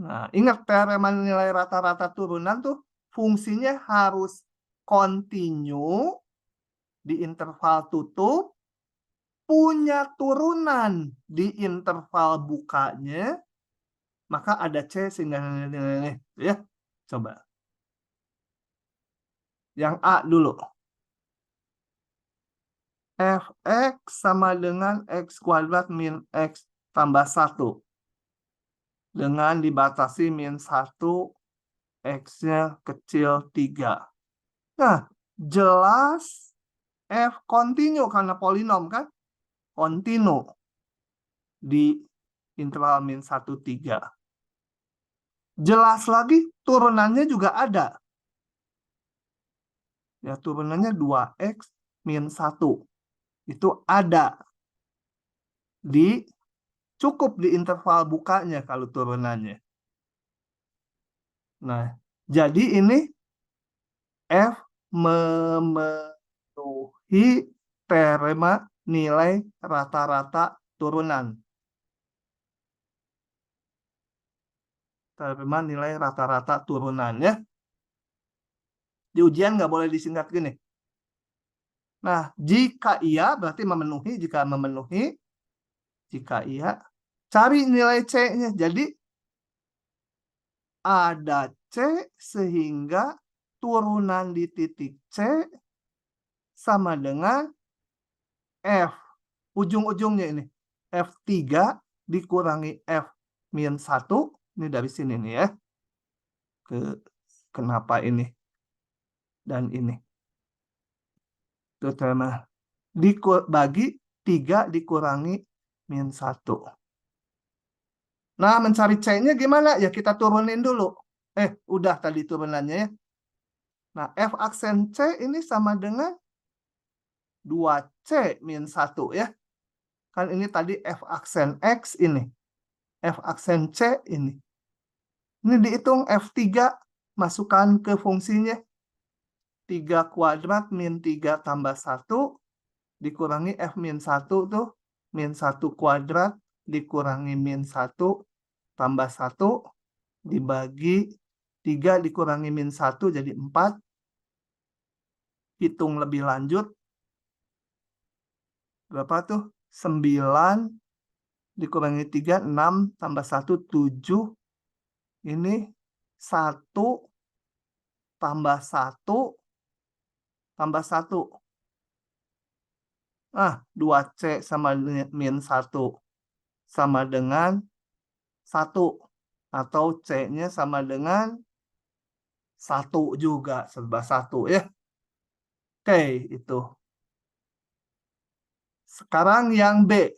Nah, ingat teorema nilai rata-rata turunan tuh fungsinya harus kontinu di interval tutup, punya turunan di interval bukanya, maka ada C sehingga nilai ya. Coba. Yang A dulu. Fx sama dengan X kuadrat min X tambah 1. Dengan dibatasi min 1, X-nya kecil 3. Nah, jelas F kontinu karena polinom kan? Kontinu di interval min 1, 3. Jelas lagi turunannya juga ada. Ya, turunannya 2X min 1. Itu ada. Cukup di interval bukanya kalau turunannya. Nah, jadi ini F memenuhi teorema nilai rata-rata turunan. Teorema nilai rata-rata turunan ya. Di ujian nggak boleh disingkat gini. Nah, jika iya berarti memenuhi. Jika memenuhi, jika iya, cari nilai C-nya. Jadi, ada C sehingga turunan di titik C sama dengan F. Ujung-ujungnya ini. F3 dikurangi F min 1. Ini dari sini nih ya. Kenapa ini? Dan ini. Itu tema. Bagi 3 dikurangi min 1. Nah, mencari C-nya gimana? Ya kita turunin dulu. Udah tadi turunannya ya. Nah, F aksen C ini sama dengan 2C min 1 ya. Kan ini tadi F aksen X ini. F aksen C ini. Ini dihitung F3, masukkan ke fungsinya. 3 kuadrat min 3 tambah 1 dikurangi F min 1 tuh. Min 1 kuadrat dikurangi min 1 tambah 1 dibagi 3 dikurangi min 1 jadi 4. Hitung lebih lanjut. Berapa tuh? 9 dikurangi 3, 6 tambah 1, 7. Ini 1 tambah 1 tambah 1. 2C sama min 1 sama dengan 1. Atau C-nya sama dengan 1 juga. Serba 1 ya. Oke, itu. Sekarang yang B.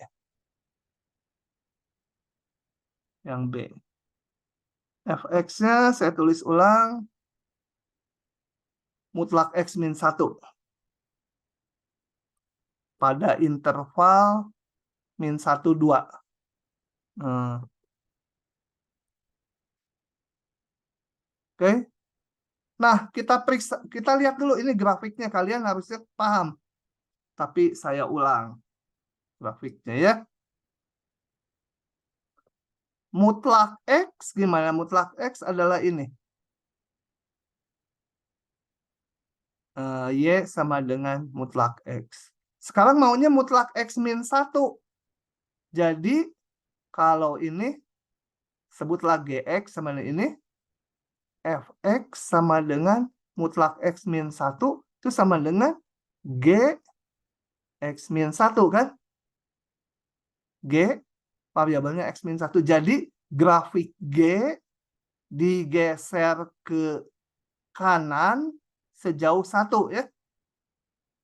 Yang B. Fx-nya saya tulis ulang. Mutlak X min 1. Pada interval min 1, 2. Oke. Nah, kita lihat dulu ini grafiknya. Kalian harusnya paham. Tapi saya ulang grafiknya ya. Mutlak X gimana? Mutlak X adalah ini. Y sama dengan mutlak X. Sekarang maunya mutlak X min 1. Jadi, kalau ini, sebutlah GX sama ini. Fx sama dengan mutlak X min 1. Itu sama dengan G X min 1 kan? G, variabelnya X-1. Jadi grafik G digeser ke kanan sejauh 1 ya.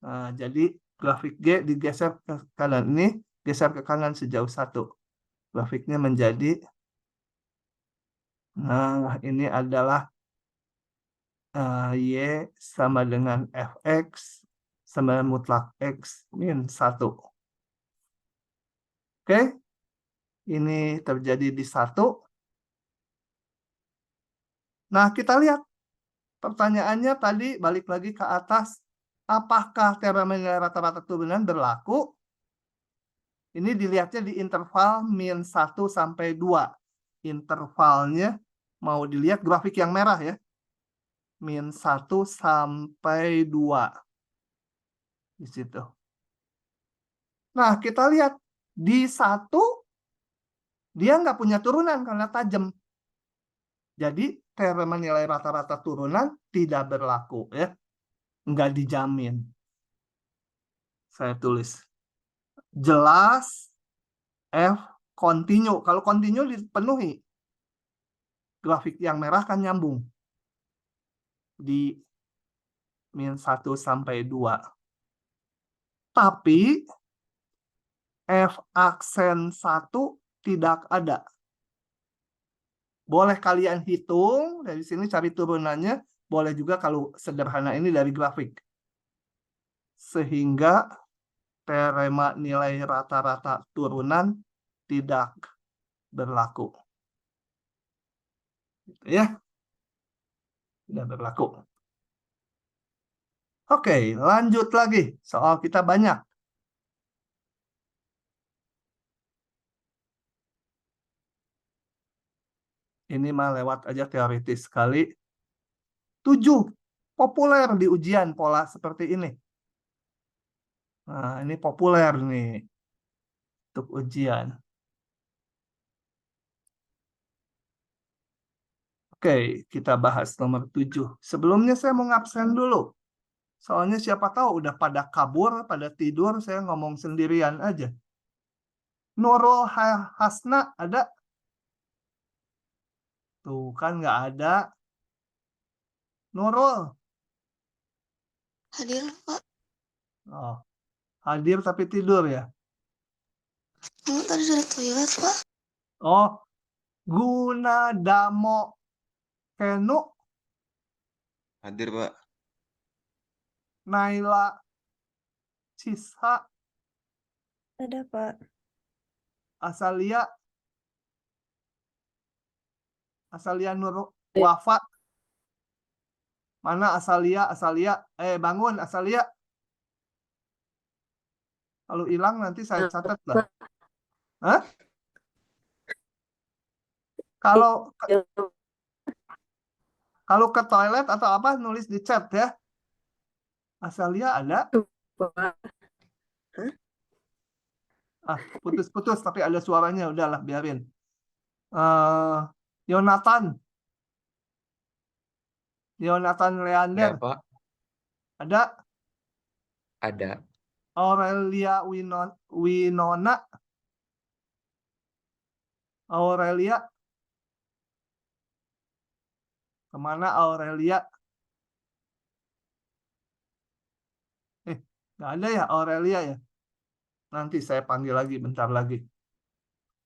Nah, jadi grafik G digeser ke kanan. Ini geser ke kanan sejauh 1. Grafiknya menjadi, nah ini adalah Y sama dengan Fx sama dengan mutlak X min 1. Oke, ini terjadi di 1. Nah, kita lihat pertanyaannya tadi balik lagi ke atas. Apakah teorema nilai rata-rata turunan berlaku? Ini dilihatnya di interval min 1 sampai 2. Intervalnya mau dilihat grafik yang merah ya. Min 1 sampai 2. Di situ. Nah, kita lihat di 1 dia nggak punya turunan karena tajam. Jadi teorema nilai rata-rata turunan tidak berlaku ya. Nggak dijamin. Saya tulis. Jelas F continue. Kalau continue dipenuhi. Grafik yang merah kan nyambung. Di min 1 sampai 2. Tapi F aksen 1 tidak ada. Boleh kalian hitung dari sini cari turunannya, boleh juga kalau sederhana ini dari grafik. Sehingga teorema nilai rata-rata turunan tidak berlaku. Ya. Tidak berlaku. Oke, lanjut lagi. Soal kita banyak. Ini mah lewat aja teoritis sekali. 7. Populer di ujian pola seperti ini. Nah, ini populer nih. Untuk ujian. Oke, kita bahas nomor 7. Sebelumnya saya mau ngabsen dulu. Soalnya siapa tahu udah pada kabur, pada tidur, saya ngomong sendirian aja. Nurul Hasna ada? Tuh kan nggak ada. Nurul. Hadir, Pak. Oh, hadir tapi tidur ya? Tadi sudah toilet, Pak. Oh, Gunadamo Kenu. Hadir, Pak. Naila Cisha. Ada, Pak. Asalia. Asalia Nur Wafa. Mana Asalia? Asalia. Bangun Asalia. Kalau hilang nanti saya catat lah. Hah? Kalau ke toilet atau apa nulis di chat ya. Asalia ada? Putus-putus tapi ada suaranya, udahlah biarin. Yonatan Leander. Ada, Pak. Ada? Ada. Aurelia Winona. Aurelia. Kemana Aurelia? Nggak ada ya Aurelia ya? Nanti saya panggil lagi, bentar lagi.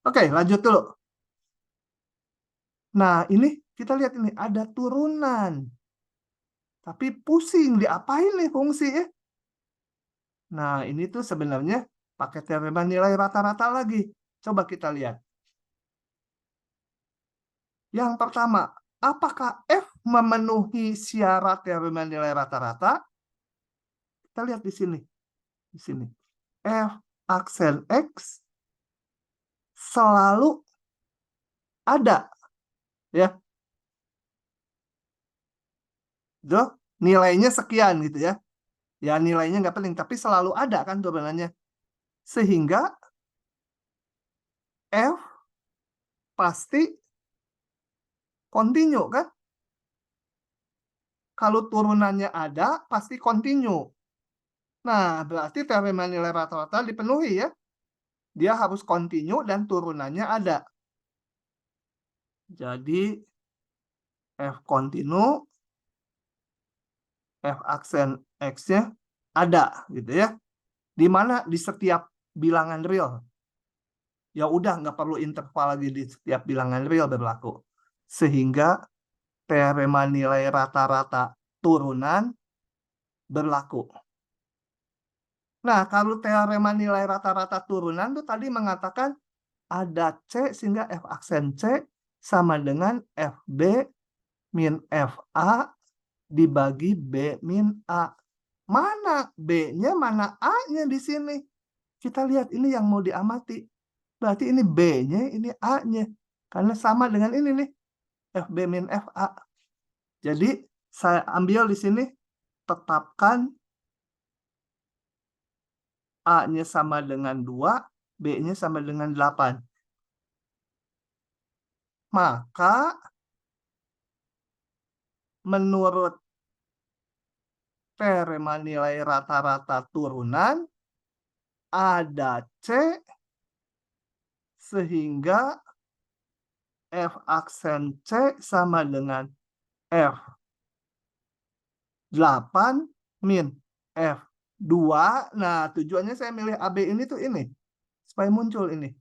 Oke, lanjut dulu. Nah, ini kita lihat ini, ada turunan. Tapi pusing, diapain nih fungsi ya? Nah, ini tuh sebenarnya pakai teorema nilai rata-rata lagi. Coba kita lihat. Yang pertama, apakah F memenuhi syarat teorema nilai rata-rata? Kita lihat di sini. Di sini. F aksen X selalu ada. Ya. Tuh, nilainya sekian gitu ya. Ya nilainya nggak penting, tapi selalu ada kan turunannya. Sehingga F pasti continue kan? Kalau turunannya ada, pasti continue. Nah, berarti teorema nilai rata-rata dipenuhi ya. Dia harus kontinu dan turunannya ada. Jadi F kontinu, F aksen X-nya ada gitu ya. Di mana? Di setiap bilangan real. Ya udah nggak perlu interval lagi, di setiap bilangan real berlaku. Sehingga teorema nilai rata-rata turunan berlaku. Nah, kalau teorema nilai rata-rata turunan tuh tadi mengatakan ada C sehingga F aksen C sama dengan FB min FA dibagi B min A. Mana B-nya, mana A-nya di sini? Kita lihat ini yang mau diamati. Berarti ini B-nya, ini A-nya. Karena sama dengan ini nih, FB min FA. Jadi saya ambil di sini, tetapkan A-nya sama dengan 2, B-nya sama dengan 8. Maka menurut teorema nilai rata-rata turunan, ada C sehingga F aksen C sama dengan F8 min F2. Nah, tujuannya saya milih AB ini tuh ini. Supaya muncul ini.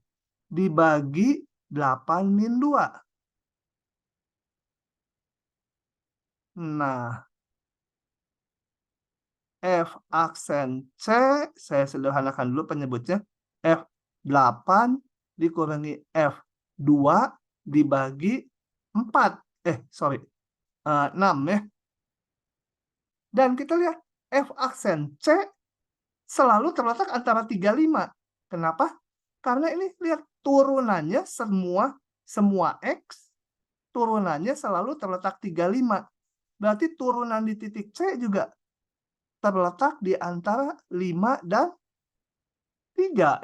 Dibagi 8 min 2. Nah, F aksen C, saya sederhanakan dulu penyebutnya. F8 dikurangi F2 dibagi 4. 6 ya. Dan kita lihat F aksen C selalu terletak antara 35. Kenapa? Karena ini lihat turunannya semua X, turunannya selalu terletak 35. Berarti turunan di titik C juga terletak di antara 5 dan 3.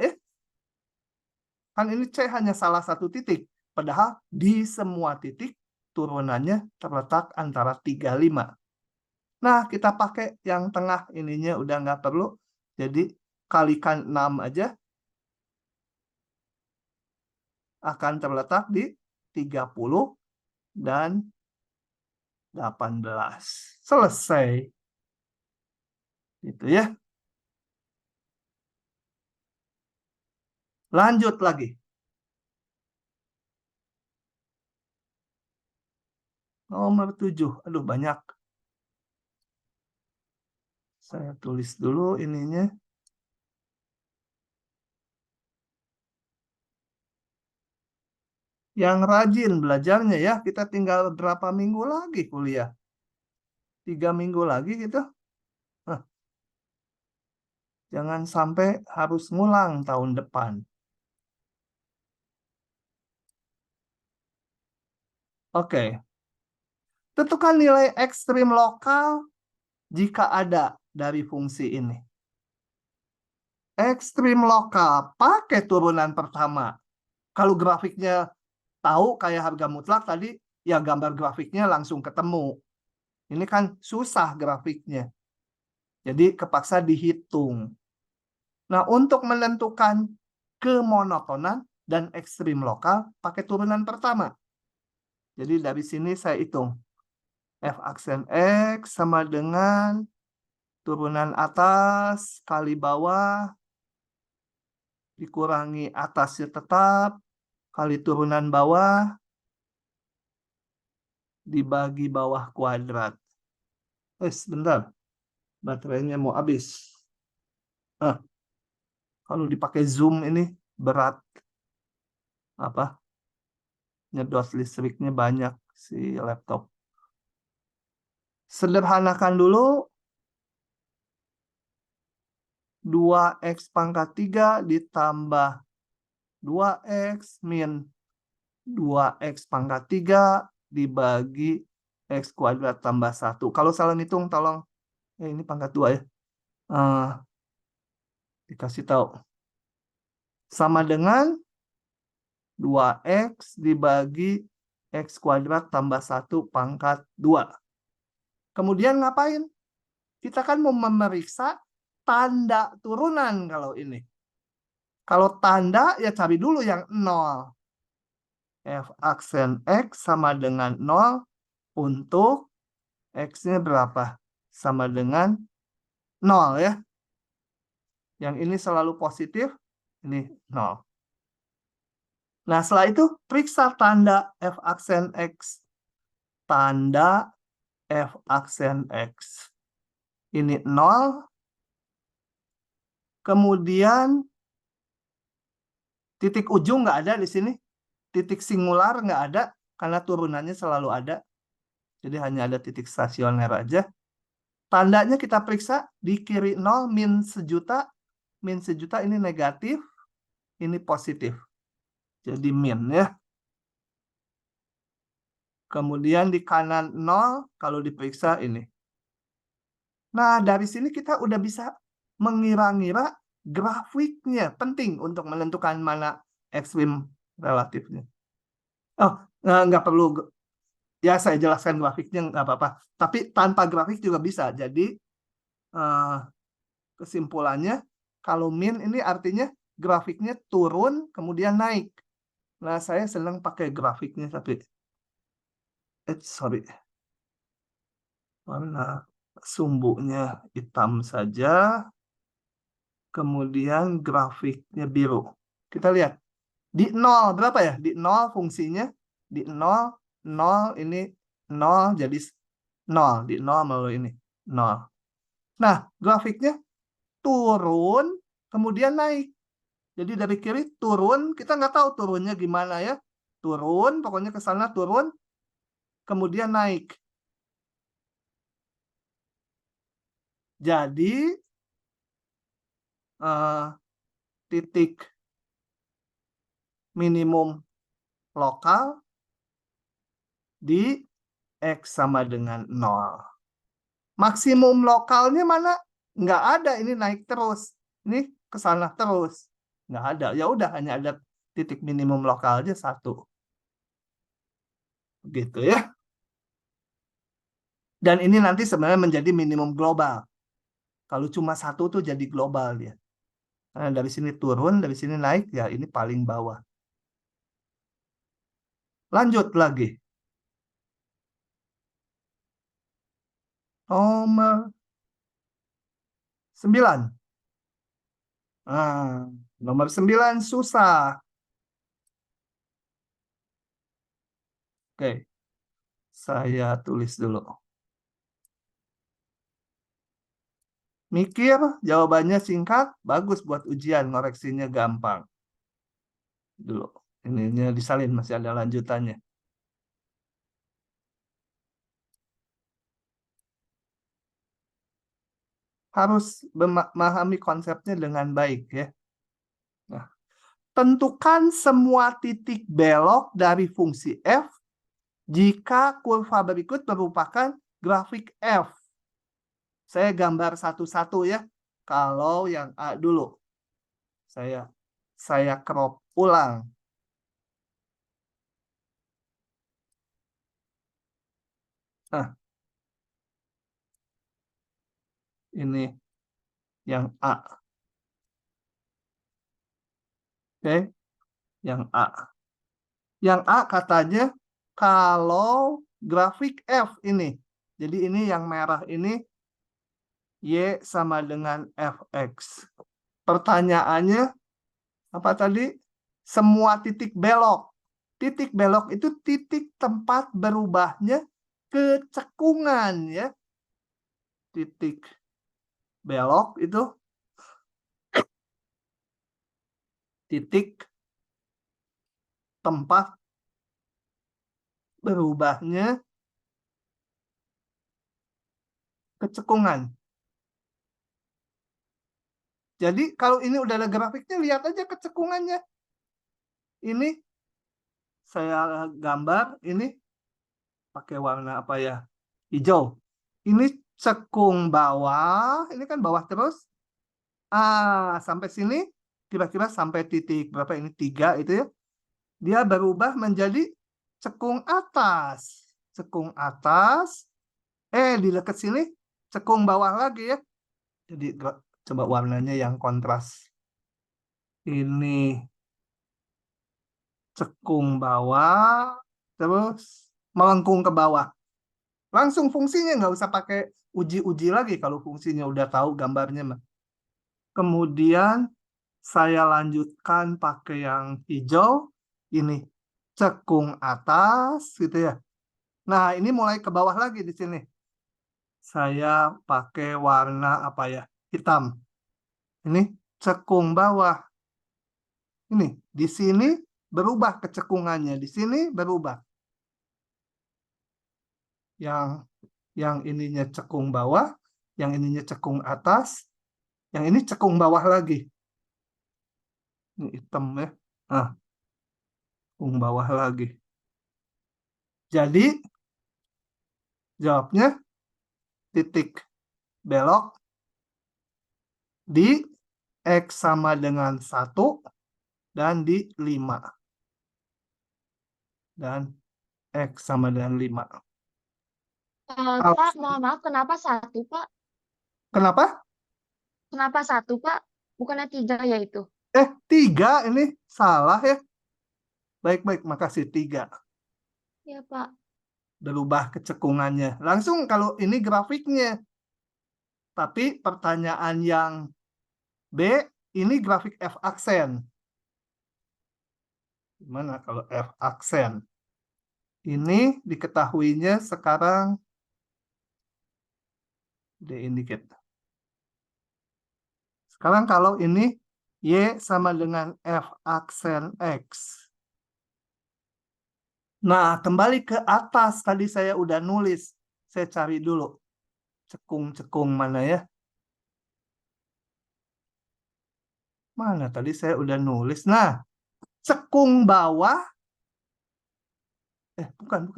Kan ini C hanya salah satu titik. Padahal di semua titik turunannya terletak antara 35. Nah, kita pakai yang tengah ininya udah nggak perlu. Jadi kalikan 6 aja. Akan terletak di 30 dan 18. Selesai. Gitu ya. Lanjut lagi. Nomor 7. Aduh, banyak. Saya tulis dulu ininya. Yang rajin belajarnya ya, kita tinggal berapa minggu lagi kuliah? 3 minggu lagi gitu. Jangan sampai harus ngulang tahun depan. Oke. Tentukan nilai ekstrim lokal jika ada dari fungsi ini. Ekstrim lokal pakai turunan pertama. Kalau grafiknya tahu kayak harga mutlak tadi, ya gambar grafiknya langsung ketemu. Ini kan susah grafiknya. Jadi kepaksa dihitung. Nah, untuk menentukan kemonotonan dan ekstrim lokal pakai turunan pertama. Jadi dari sini saya hitung. F aksen X sama dengan turunan atas kali bawah dikurangi atasnya tetap kali turunan bawah dibagi bawah kuadrat. Sebentar. Baterainya mau habis. Kalau dipakai Zoom ini berat. Nyedot listriknya banyak si laptop. Sederhanakan dulu. 2x pangkat 3 ditambah 2x min 2x pangkat 3 dibagi x kuadrat tambah 1. Kalau salah ngitung tolong. Ini pangkat 2 ya. Dikasih tahu. Sama dengan 2x dibagi x kuadrat tambah 1 pangkat 2. Kemudian ngapain? Kita kan mau memeriksa tanda turunan kalau ini. Kalau tanda ya cari dulu yang 0. F aksen X sama dengan 0 untuk X-nya berapa? Sama dengan 0 ya. Yang ini selalu positif, ini 0. Nah, setelah itu periksa tanda F aksen X. Tanda F aksen X. Ini 0. Kemudian titik ujung nggak ada di sini. Titik singular nggak ada, karena turunannya selalu ada. Jadi hanya ada titik stasioner aja. Tandanya kita periksa, di kiri 0, min sejuta. Min sejuta ini negatif, ini positif. Jadi min ya. Kemudian di kanan 0, kalau diperiksa ini. Nah, dari sini kita udah bisa mengira-ngira grafiknya. Penting untuk menentukan mana ekstrim relatifnya. Oh, nggak perlu. Ya, saya jelaskan grafiknya nggak apa-apa. Tapi tanpa grafik juga bisa. Jadi, kesimpulannya, kalau min ini artinya grafiknya turun, kemudian naik. Nah, saya senang pakai grafiknya, tapi sorry. Warna sumbunya hitam saja. Kemudian grafiknya biru. Kita lihat. Di 0, berapa ya? Di 0 fungsinya. Di 0, 0 ini 0, jadi 0. Di 0 melalui ini. 0. Nah, grafiknya turun, kemudian naik. Jadi dari kiri turun, kita nggak tahu turunnya gimana ya. Turun, pokoknya ke sana turun, kemudian naik. Jadi, titik minimum lokal di X sama dengan 0. Maksimum lokalnya mana? Nggak ada, ini naik terus. Ini ke sana terus. Nggak ada. Ya udah, hanya ada titik minimum lokal aja 1. Gitu ya. Dan ini nanti sebenarnya menjadi minimum global. Kalau cuma 1 tuh jadi global dia. Karena dari sini turun, dari sini naik, ya ini paling bawah. Lanjut lagi. Nomor 9. Nomor 9 susah. Oke. Saya tulis dulu. Mikir, jawabannya singkat, bagus buat ujian, ngoreksinya gampang. Dulu. Ininya disalin, masih ada lanjutannya. Harus memahami konsepnya dengan baik ya. Nah, tentukan semua titik belok dari fungsi f jika kurva berikut merupakan grafik f. Saya gambar satu-satu ya. Kalau yang A dulu. Saya crop ulang. Nah. Ini yang A. Oke. Yang A. Yang A katanya kalau grafik F ini. Jadi ini yang merah ini Y sama dengan Fx. Pertanyaannya apa tadi? Semua titik belok. Titik belok itu titik tempat berubahnya kecekungan ya. Titik belok itu titik tempat berubahnya kecekungan. Jadi kalau ini udah ada grafiknya, lihat aja kecekungannya. Ini saya gambar, ini pakai warna apa ya? Hijau. Ini cekung bawah, ini kan bawah terus. Sampai sini, kira-kira sampai titik berapa ini? 3 itu ya. Dia berubah menjadi cekung atas. Cekung atas. Di dekat sini, cekung bawah lagi ya. Jadi coba warnanya yang kontras. ini cekung bawah, terus melengkung ke bawah. Langsung fungsinya, nggak usah pakai uji-uji lagi kalau fungsinya udah tahu gambarnya mah. Kemudian saya lanjutkan pakai yang hijau, ini cekung atas gitu ya. Nah, ini mulai ke bawah lagi di sini. Saya pakai warna apa ya? Hitam. Ini cekung bawah. Ini di sini berubah kecekungannya, di sini berubah. Yang ininya cekung bawah, yang ininya cekung atas, yang ini cekung bawah lagi. Ini hitam ya. Nah, cekung bawah lagi. Jadi jawabnya titik belok di X sama dengan 1 dan di 5. Dan X sama dengan 5. Pak, mohon maaf, kenapa 1, Pak? Kenapa? Kenapa 1, Pak? Bukannya 3 ya itu? 3 ini salah ya. Baik-baik, makasih 3. Iya, Pak. Berubah kecekungannya. Langsung kalau ini grafiknya. Tapi pertanyaan yang B, ini grafik F aksen. Gimana kalau F aksen? Ini diketahuinya sekarang D-indicate. Sekarang kalau ini Y sama dengan F aksen X. Nah, kembali ke atas. Tadi saya udah nulis. Saya cari dulu. Cekung-cekung mana ya? Mana tadi saya udah nulis. Nah, cekung bawah. Bukan.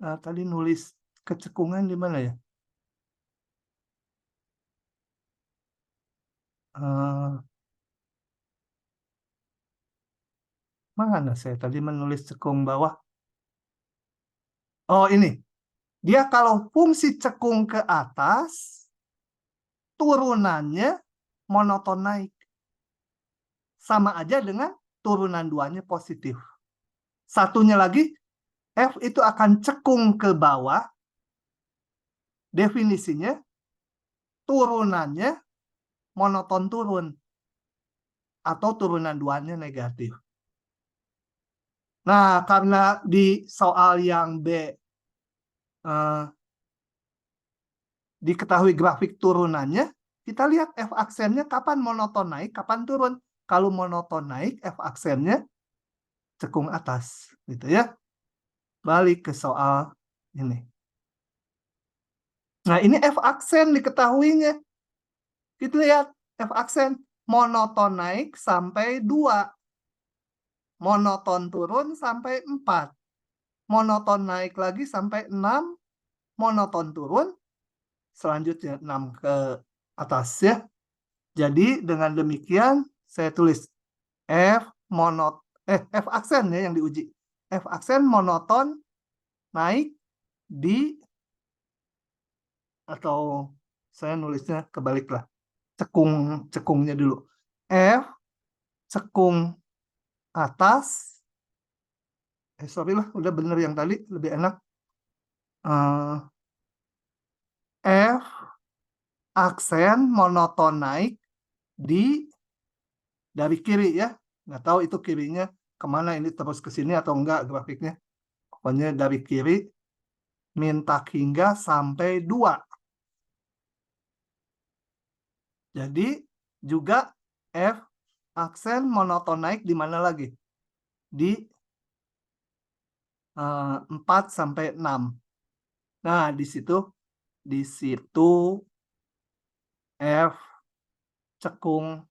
Nah, tadi nulis kecekungan di mana ya? Mana saya tadi menulis cekung bawah? Oh, ini. Dia kalau fungsi cekung ke atas, turunannya monoton naik. Sama aja dengan turunan 2-nya positif. Satunya lagi, F itu akan cekung ke bawah. Definisinya, turunannya monoton turun. Atau turunan 2-nya negatif. Nah, karena di soal yang B diketahui grafik turunannya, kita lihat F aksennya kapan monoton naik, kapan turun. Kalau monoton naik, F aksennya cekung atas, gitu ya. Balik ke soal ini. Nah, ini F aksen diketahuinya. Kita lihat F aksen monoton naik sampai 2. Monoton turun sampai 4. Monoton naik lagi sampai 6. Monoton turun selanjutnya 6 ke atas ya. Jadi dengan demikian saya tulis F aksen ya yang diuji. F aksen monoton naik di, atau saya nulisnya kebaliklah. Cekungnya dulu. F cekung atas. Sorry lah, udah bener yang tadi, lebih enak. F aksen monoton naik dari kiri ya. Nggak tahu itu kirinya kemana, ini terus ke sini atau enggak grafiknya. Pokoknya dari kiri minta hingga sampai 2. Jadi juga F aksen monoton naik di mana lagi? Di 4 sampai 6. Nah, di situ F cekung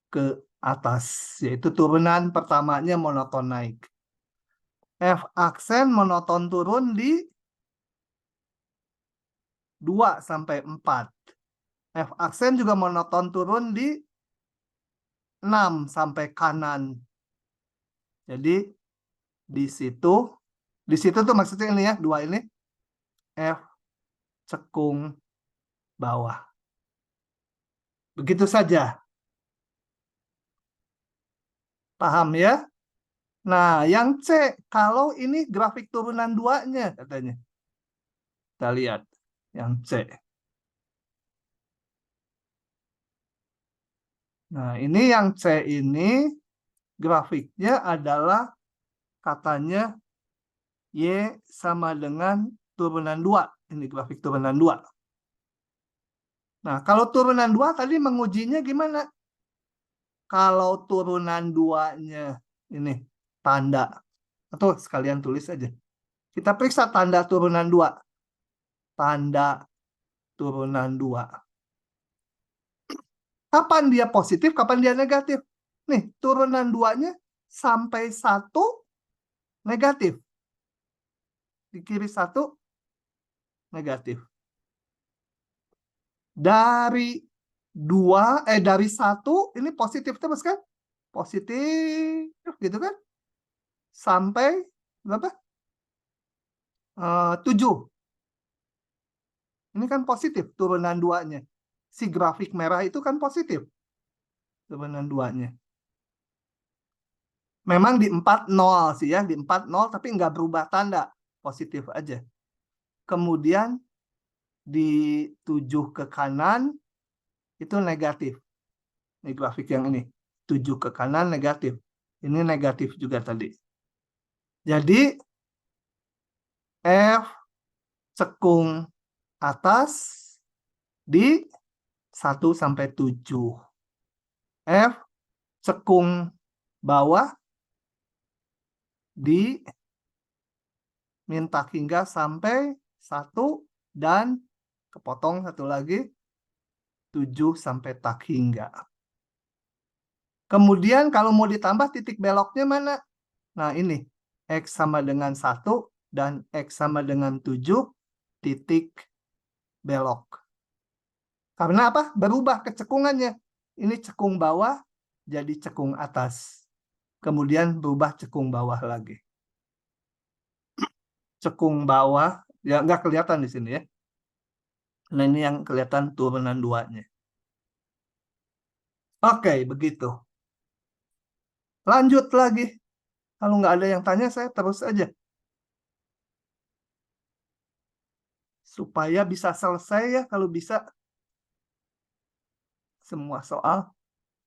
ke atas, yaitu turunan pertamanya monoton naik. F aksen monoton turun di 2 sampai 4. F aksen juga monoton turun di 6 sampai kanan. Jadi di situ tuh maksudnya ini ya, 2 ini F cekung bawah. Begitu saja. Paham ya? Nah, yang C, kalau ini grafik turunan 2-nya katanya. Kita lihat yang C. Nah, ini yang C ini grafiknya adalah katanya Y sama dengan turunan 2. Ini grafik turunan 2. Nah, kalau turunan 2 tadi mengujinya gimana? Kalau turunan 2-nya ini tanda. Atau sekalian tulis aja. Kita periksa tanda turunan 2. Tanda turunan 2. Kapan dia positif, kapan dia negatif? Nih, turunan 2-nya sampai 1 negatif. Di kiri 1 negatif. Dari 1 ini positif terus kan? Positif gitu kan? Sampai berapa? 7. Ini kan positif turunan 2-nya. Si grafik merah itu kan positif turunan 2-nya. Memang di 40 sih ya, di 40 tapi nggak berubah tanda, positif aja. Kemudian di 7 ke kanan itu negatif. Ini grafik yang ini, 7 ke kanan negatif. Ini negatif juga tadi. Jadi F cekung atas di 1 sampai 7. F cekung bawah di minta hingga sampai 1 dan kepotong 1 lagi 7 sampai tak hingga. Kemudian kalau mau ditambah titik beloknya mana? Nah ini X sama dengan 1 dan X sama dengan 7 titik belok. Karena apa? Berubah kecekungannya. Ini cekung bawah jadi cekung atas. Kemudian berubah cekung bawah lagi. Cekung bawah, ya nggak kelihatan di sini ya. Nah ini yang kelihatan turunan 2-nya. Oke, begitu. Lanjut lagi. Kalau nggak ada yang tanya, saya terus aja. Supaya bisa selesai ya, kalau bisa. Semua soal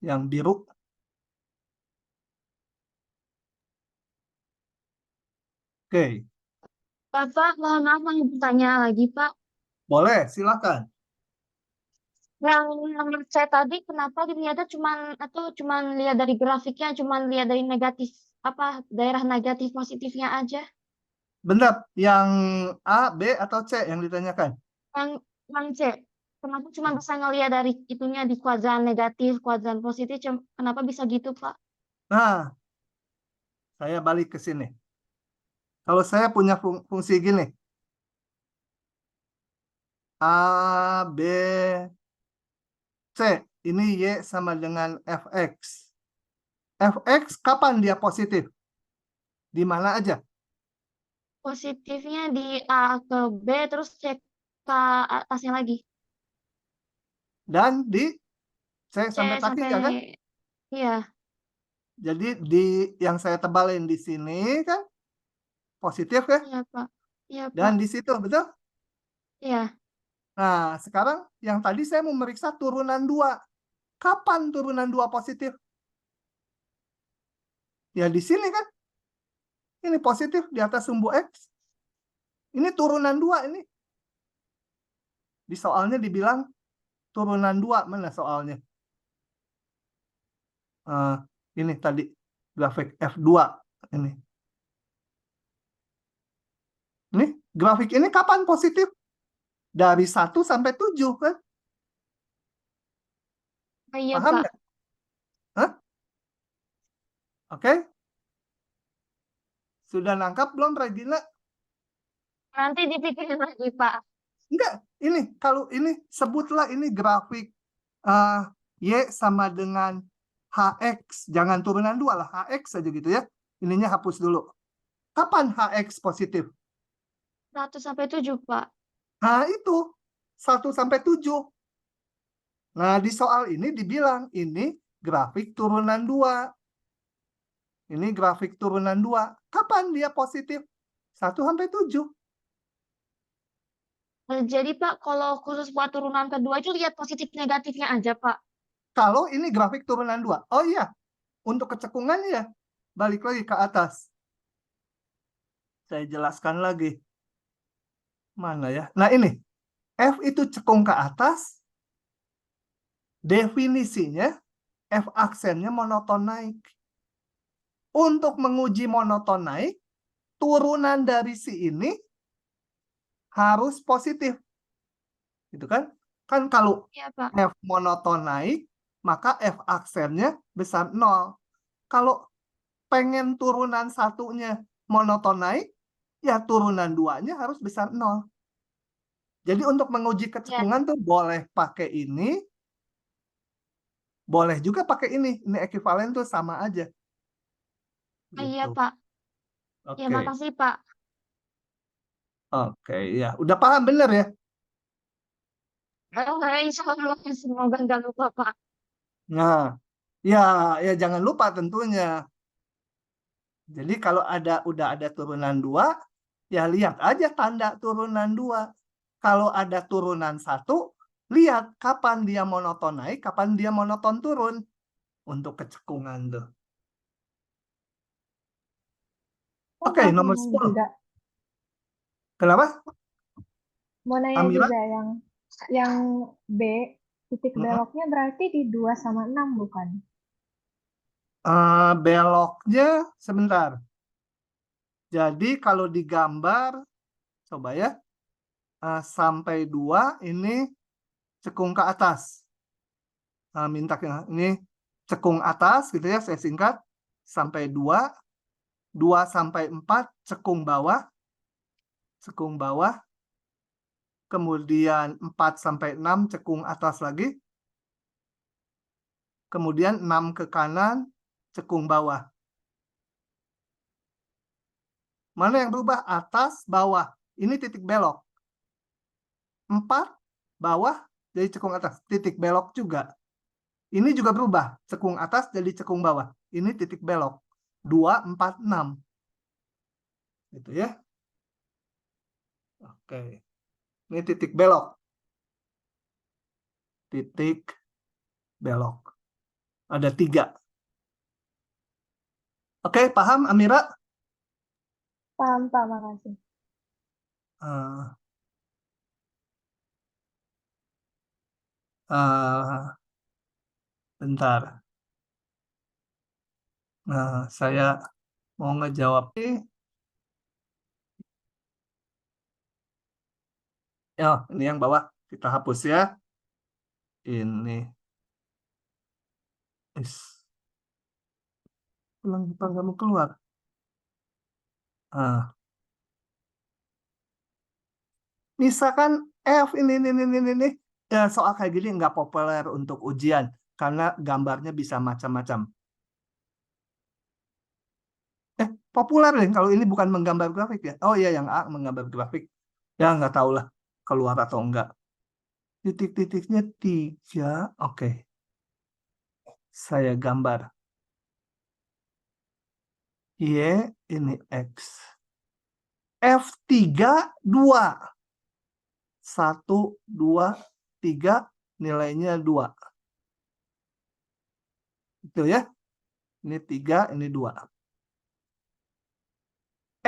yang biru. Oke, Bapak, mohon maaf mau bertanya lagi, Pak. boleh, silakan. Yang nomor C tadi kenapa ternyata cuman lihat dari grafiknya, cuman lihat dari negatif apa daerah negatif positifnya aja. Benar, yang A, B, atau C yang ditanyakan? Yang C. Kenapa cuma bisa ngelihat dari itunya di kuadran negatif, kuadran positif, kenapa bisa gitu, Pak? Nah, saya balik ke sini. Kalau saya punya fungsi gini. A, B, C. Ini Y sama dengan Fx. Fx kapan dia positif? Di mana aja? Positifnya di A ke B, terus C ke atasnya lagi. Dan di C C sampai tak hingga kan? iya, Jadi di yang saya tebalin di sini kan positif ya? iya, Pak. Iya, Pak. Dan di situ, betul? Iya. Nah, sekarang yang tadi saya mau meriksa turunan 2. Kapan turunan 2 positif? Ya di sini kan? Ini positif di atas sumbu X. Ini turunan 2 ini. Di soalnya dibilang turunan 2. Mana soalnya? Ini tadi grafik F2 ini. Ini grafik ini kapan positif? Dari 1 sampai 7 kan? Iya, Paham Pak. nggak? Hah? Oke? Sudah nangkap belum, Regina? Nanti dipikirin lagi, Pak. Enggak, ini kalau ini sebutlah ini grafik Y sama dengan HX. Jangan turunan 2 lah, HX saja gitu ya. Ininya hapus dulu. Kapan HX positif? 1 sampai 7, Pak. Nah itu, 1 sampai 7. Nah di soal ini dibilang ini grafik turunan 2. Ini grafik turunan 2. Kapan dia positif? 1 sampai 7. Jadi Pak, kalau khusus buat turunan kedua itu lihat positif negatifnya aja Pak. Kalau ini grafik turunan 2. Oh iya, untuk kecekungan ya, balik lagi ke atas. Saya jelaskan lagi. Mana ya? Nah ini, F itu cekung ke atas. Definisinya, F aksennya monoton naik. Untuk menguji monoton naik, turunan dari si ini harus positif. Gitu kan? Kan kalau Iya Pak. F monoton naik, maka F aksennya besar 0. Kalau pengen turunan satunya monoton naik, ya turunan 2-nya harus besar 0. Jadi untuk menguji kecekungan tuh boleh pakai ini, boleh juga pakai ini. Ini ekuivalen tuh sama aja. Iya Gitu. Pak. Oke. Ya makasih Pak. Oke, ya. Udah paham bener ya? Insya Allah semoga nggak lupa Pak. Nah, ya jangan lupa tentunya. Jadi kalau udah ada turunan 2, ya lihat aja tanda turunan 2. Kalau ada turunan 1, lihat kapan dia monoton naik, kapan dia monoton turun. Untuk kecekungan tuh. Oh, Oke, maaf nomor mau 10. juga. Kenapa? Mau nanya Amira? juga yang B, titik Mm-mm. beloknya berarti di 2 sama 6 bukan? Beloknya sebentar. Jadi kalau digambar, coba ya, sampai 2 ini cekung ke atas. Minta ini cekung atas gitu ya, saya singkat. Sampai 2, 2 sampai 4 cekung bawah. Cekung bawah. Kemudian 4 sampai 6 cekung atas lagi. Kemudian 6 ke kanan, cekung bawah. Mana yang berubah? Atas, bawah. Ini titik belok. 4, bawah, jadi cekung atas. Titik belok juga. Ini juga berubah. Cekung atas jadi cekung bawah. Ini titik belok. 2, 4, 6. Gitu ya. Oke. Ini titik belok. Titik belok. Ada 3. Oke, paham Amira? Paham, Pak, makasih. Uh, uh, bentar. Nah, saya mau ngejawab nih. Ya, ini yang bawah kita hapus ya. Ini. Pulang kamu keluar. Misalkan F ini. Ya, soal kayak gini nggak populer untuk ujian. Karena gambarnya bisa macam-macam. Populer deh kalau ini bukan menggambar grafik ya. Oh iya, yang A menggambar grafik. Ya, nggak tahu lah keluar atau enggak. Titik-titiknya 3. Oke. Saya gambar. Y, ini X. F3, 2. 1, 2, 3. Nilainya 2. Itu ya. Ini 3, ini 2.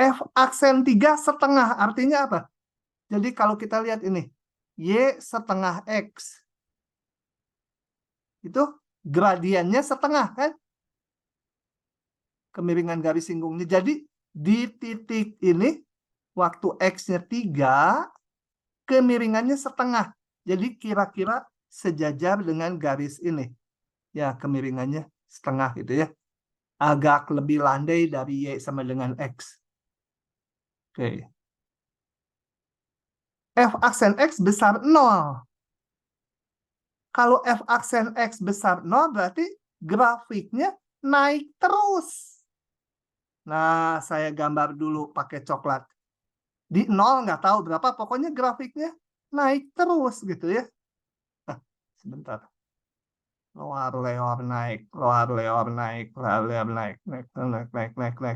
F aksen 3 setengah. Artinya apa? Jadi kalau kita lihat ini. Y setengah X. Itu gradiennya setengah kan? Kemiringan garis singgungnya. Jadi di titik ini, waktu X-nya 3, kemiringannya setengah. Jadi kira-kira sejajar dengan garis ini. Ya, kemiringannya setengah gitu ya. Agak lebih landai dari Y sama dengan X. Oke. F aksen X besar 0. Kalau F aksen X besar 0 berarti grafiknya naik terus. Nah, saya gambar dulu pakai coklat. Di 0 nggak tahu berapa, pokoknya grafiknya naik terus gitu ya. Sebentar. lower layer naik, lower layer naik, lower layer naik,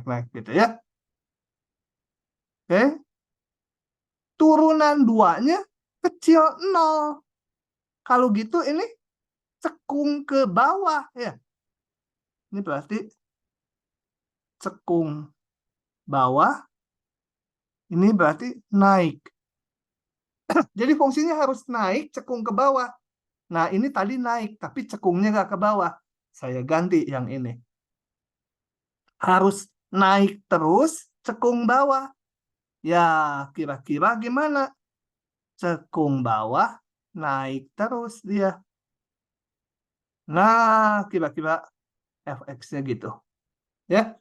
naik, gitu ya. Oke. Turunan 2-nya kecil 0. Kalau gitu ini cekung ke bawah ya. Ini berarti cekung bawah. Ini berarti naik. Jadi fungsinya harus naik, cekung ke bawah. Nah, ini tadi naik, tapi cekungnya nggak ke bawah. Saya ganti yang ini. Harus naik terus, cekung bawah. Ya, kira-kira gimana? Cekung bawah, naik terus dia. Nah, kira-kira fx-nya gitu. Ya,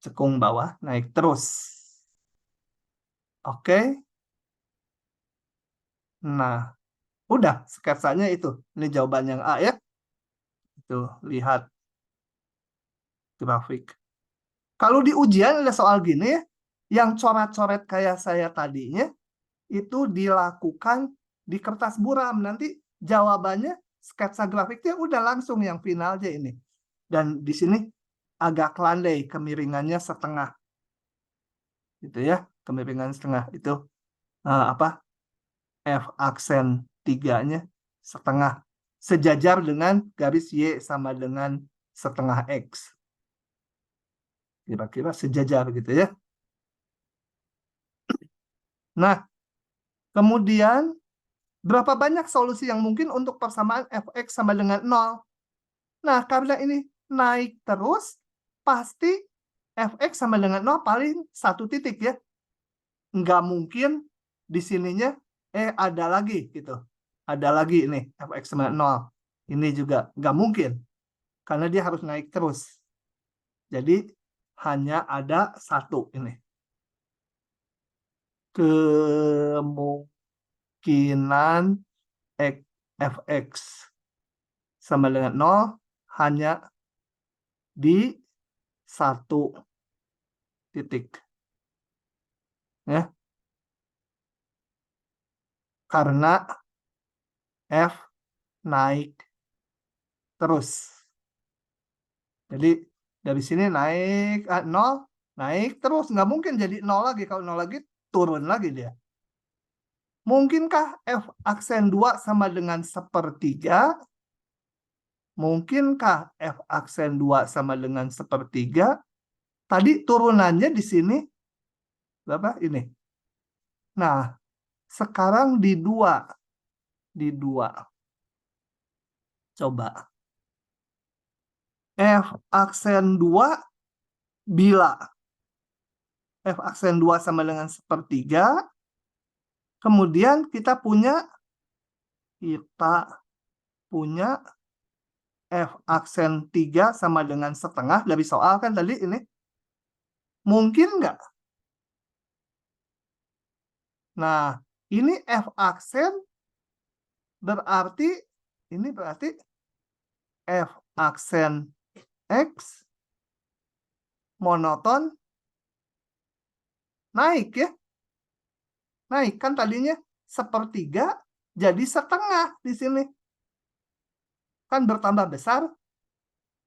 cekung bawah, naik terus. Oke. Nah, udah sketsanya itu. Ini jawaban yang A ya. Itu, lihat grafik. Kalau di ujian ada soal gini ya, yang coret-coret kayak saya tadinya, itu dilakukan di kertas buram. Nanti jawabannya sketsa grafiknya udah langsung yang final aja ini. Dan di sini agak landai, kemiringannya setengah. Gitu ya, kemiringan setengah. Itu apa? F aksen 3-nya setengah. Sejajar dengan garis Y sama dengan setengah X. Kira-kira sejajar gitu ya. Nah, kemudian berapa banyak solusi yang mungkin untuk persamaan fx sama dengan 0? Nah, karena ini naik terus, pasti fx sama dengan 0 paling 1 titik ya. Nggak mungkin di sininya, ada lagi gitu. Ada lagi ini, fx sama 0. Ini juga nggak mungkin. Karena dia harus naik terus. Jadi, hanya ada 1 ini. Kemungkinan fx sama dengan 0 hanya di 1 titik. Ya. Karena F naik terus. Jadi dari sini naik 0, naik terus. Nggak mungkin jadi 0 lagi. Kalau 0 lagi, turun lagi dia. Mungkinkah F aksen 2 sama dengan 1/3? Mungkinkah F aksen 2 sama dengan 1/3? Tadi turunannya di sini berapa? Ini. Nah, sekarang di 2. Di 2. Coba. F aksen 2 bila F aksen 2 sama dengan 1/3. Kemudian kita punya F aksen 3 sama dengan setengah dari soal kan tadi ini. Mungkin nggak? Nah, ini F aksen berarti ini berarti F aksen X monoton naik ya. Naik kan tadinya 1/3 jadi setengah di sini. Kan bertambah besar.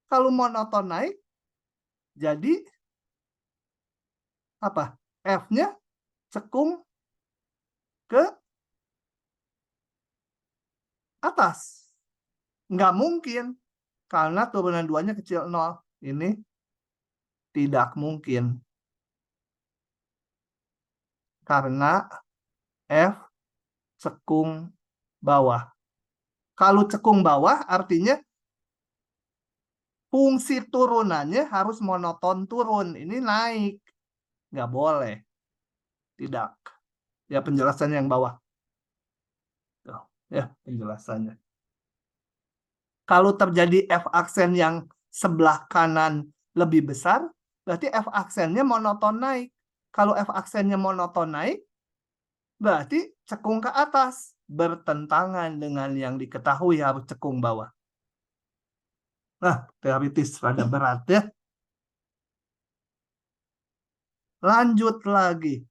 Kalau monoton naik jadi apa? F-nya cekung ke atas. Nggak mungkin. Karena turunan 2-nya kecil 0. Ini tidak mungkin. Karena F cekung bawah. Kalau cekung bawah artinya fungsi turunannya harus monoton turun. Ini naik. Nggak boleh. Tidak. Ya penjelasannya yang bawah. Tuh, ya penjelasannya. Kalau terjadi F aksen yang sebelah kanan lebih besar, berarti F aksennya monoton naik. Kalau F aksennya monoton naik, berarti cekung ke atas. Bertentangan dengan yang diketahui harus cekung bawah. Nah, teoritis rada berat ya. Lanjut lagi.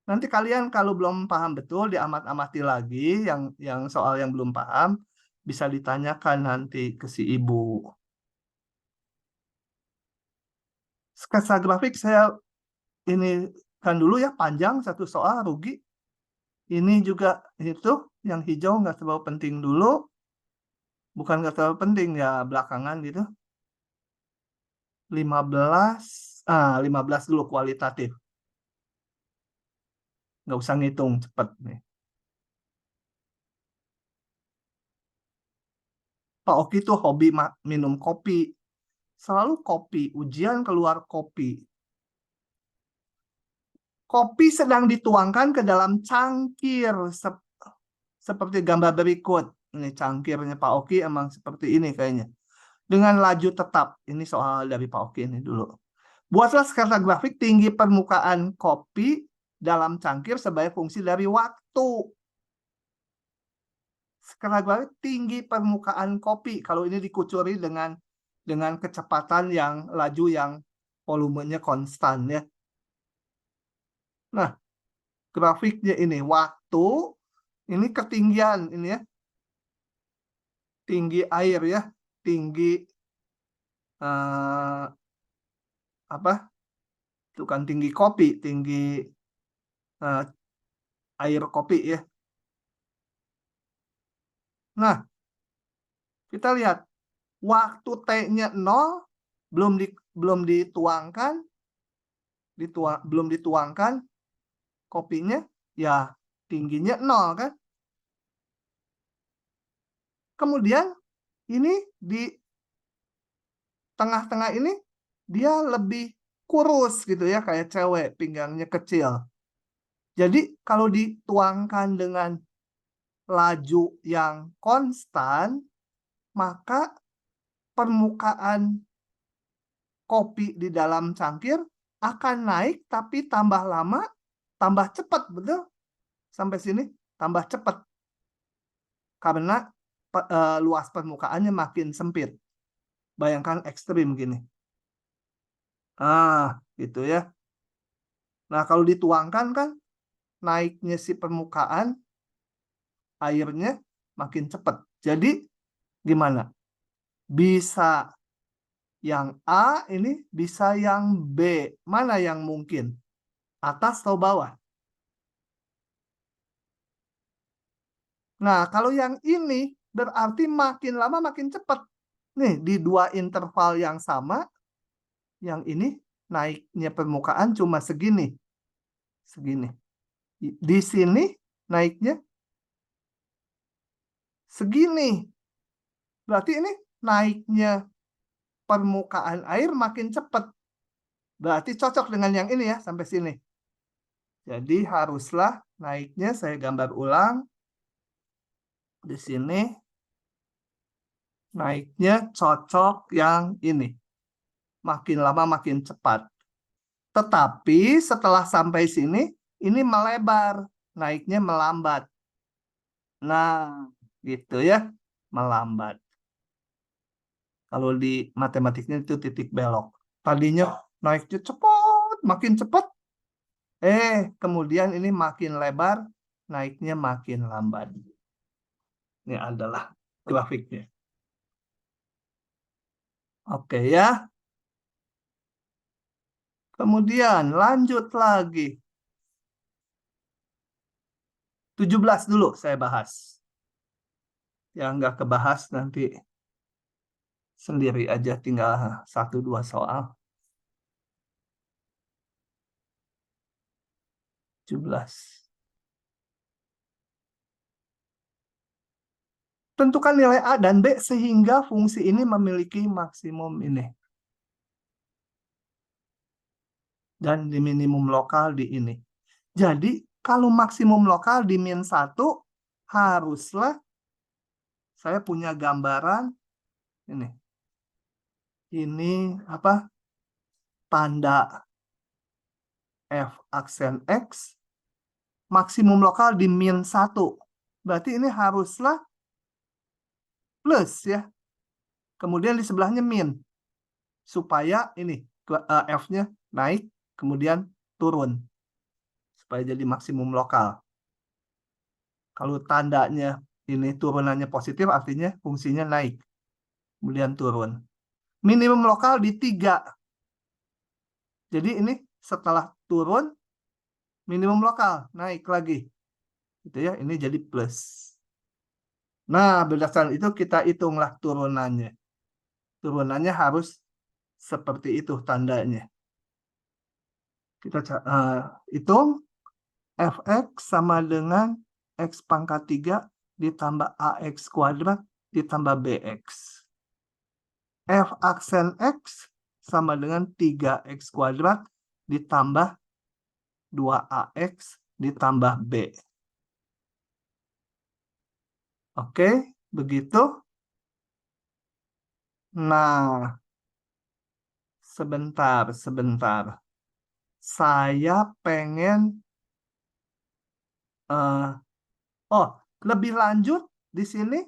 Nanti kalian kalau belum paham betul, diamat-amati lagi yang soal yang belum paham. Bisa ditanyakan nanti ke si ibu. Sketsa grafik saya ini kan dulu ya, panjang satu soal, rugi. Ini juga itu yang hijau nggak terlalu penting dulu. Bukan nggak terlalu penting ya, belakangan gitu. 15 dulu kualitatif. Nggak usah ngitung cepet nih. Pak Oki tuh hobi minum kopi. Selalu kopi, ujian keluar kopi. Kopi sedang dituangkan ke dalam cangkir seperti gambar berikut. Ini cangkirnya Pak Oki emang seperti ini kayaknya. Dengan laju tetap. Ini soal dari Pak Oki ini dulu. Buatlah sketsa grafik tinggi permukaan kopi dalam cangkir sebagai fungsi dari waktu. Sketsa grafik tinggi permukaan kopi. Kalau ini dikucuri dengan kecepatan yang laju yang volumenya konstan ya. Nah, grafiknya ini waktu, ini ketinggian ini ya. Tinggi air ya, tinggi apa? Itu kan tinggi kopi, tinggi air kopi ya. Nah, kita lihat waktu T-nya 0 belum dituangkan, belum dituangkan kopinya, ya tingginya 0 kan. Kemudian ini di tengah-tengah ini dia lebih kurus gitu ya, kayak cewek, pinggangnya kecil. Jadi kalau dituangkan dengan laju yang konstan, maka permukaan kopi di dalam cangkir akan naik, tapi tambah lama, tambah cepat, betul? Sampai sini, tambah cepat. Karena luas permukaannya makin sempit. Bayangkan ekstrim gini. Gitu ya. Nah, kalau dituangkan kan, naiknya si permukaan airnya makin cepat. Jadi, gimana? Bisa yang A ini, bisa yang B. Mana yang mungkin? Atas atau bawah? Nah, kalau yang ini berarti makin lama makin cepat. Nih, di dua interval yang sama, yang ini naiknya permukaan cuma segini. Segini. Di sini naiknya segini. Berarti ini naiknya permukaan air makin cepat. Berarti cocok dengan yang ini ya, sampai sini. Jadi haruslah naiknya, saya gambar ulang. Di sini naiknya cocok yang ini. Makin lama makin cepat. Tetapi setelah sampai sini, ini melebar. Naiknya melambat. Nah, gitu ya. Melambat. Kalau di matematiknya itu titik belok. Tadinya naiknya cepat, makin cepat. Kemudian ini makin lebar, naiknya makin lambat. Ini adalah grafiknya. Oke ya. Kemudian lanjut lagi. 17 dulu saya bahas. Yang nggak kebahas nanti sendiri aja, tinggal 1-2 soal. 17. Tentukan nilai A dan B sehingga fungsi ini memiliki maksimum ini. Dan di minimum lokal di ini. Jadi, kalau maksimum lokal di min 1, haruslah saya punya gambaran ini. Ini apa? Tanda F aksen X. Maksimum lokal di min 1. Berarti ini haruslah plus ya. Kemudian di sebelahnya min. Supaya ini F-nya naik, kemudian turun. Supaya jadi maksimum lokal. Kalau tandanya Ini turunannya positif artinya fungsinya naik. Kemudian turun. Minimum lokal di 3. Jadi ini setelah turun, minimum lokal naik lagi. Gitu ya, ini jadi plus. Nah, berdasarkan itu kita hitunglah turunannya. Turunannya harus seperti itu tandanya. Kita hitung fx sama dengan x pangkat 3 ditambah ax kuadrat ditambah bx. F aksen x sama dengan 3x kuadrat ditambah 2ax ditambah b. Oke, begitu. Nah, sebentar. Saya pengen lebih lanjut di sini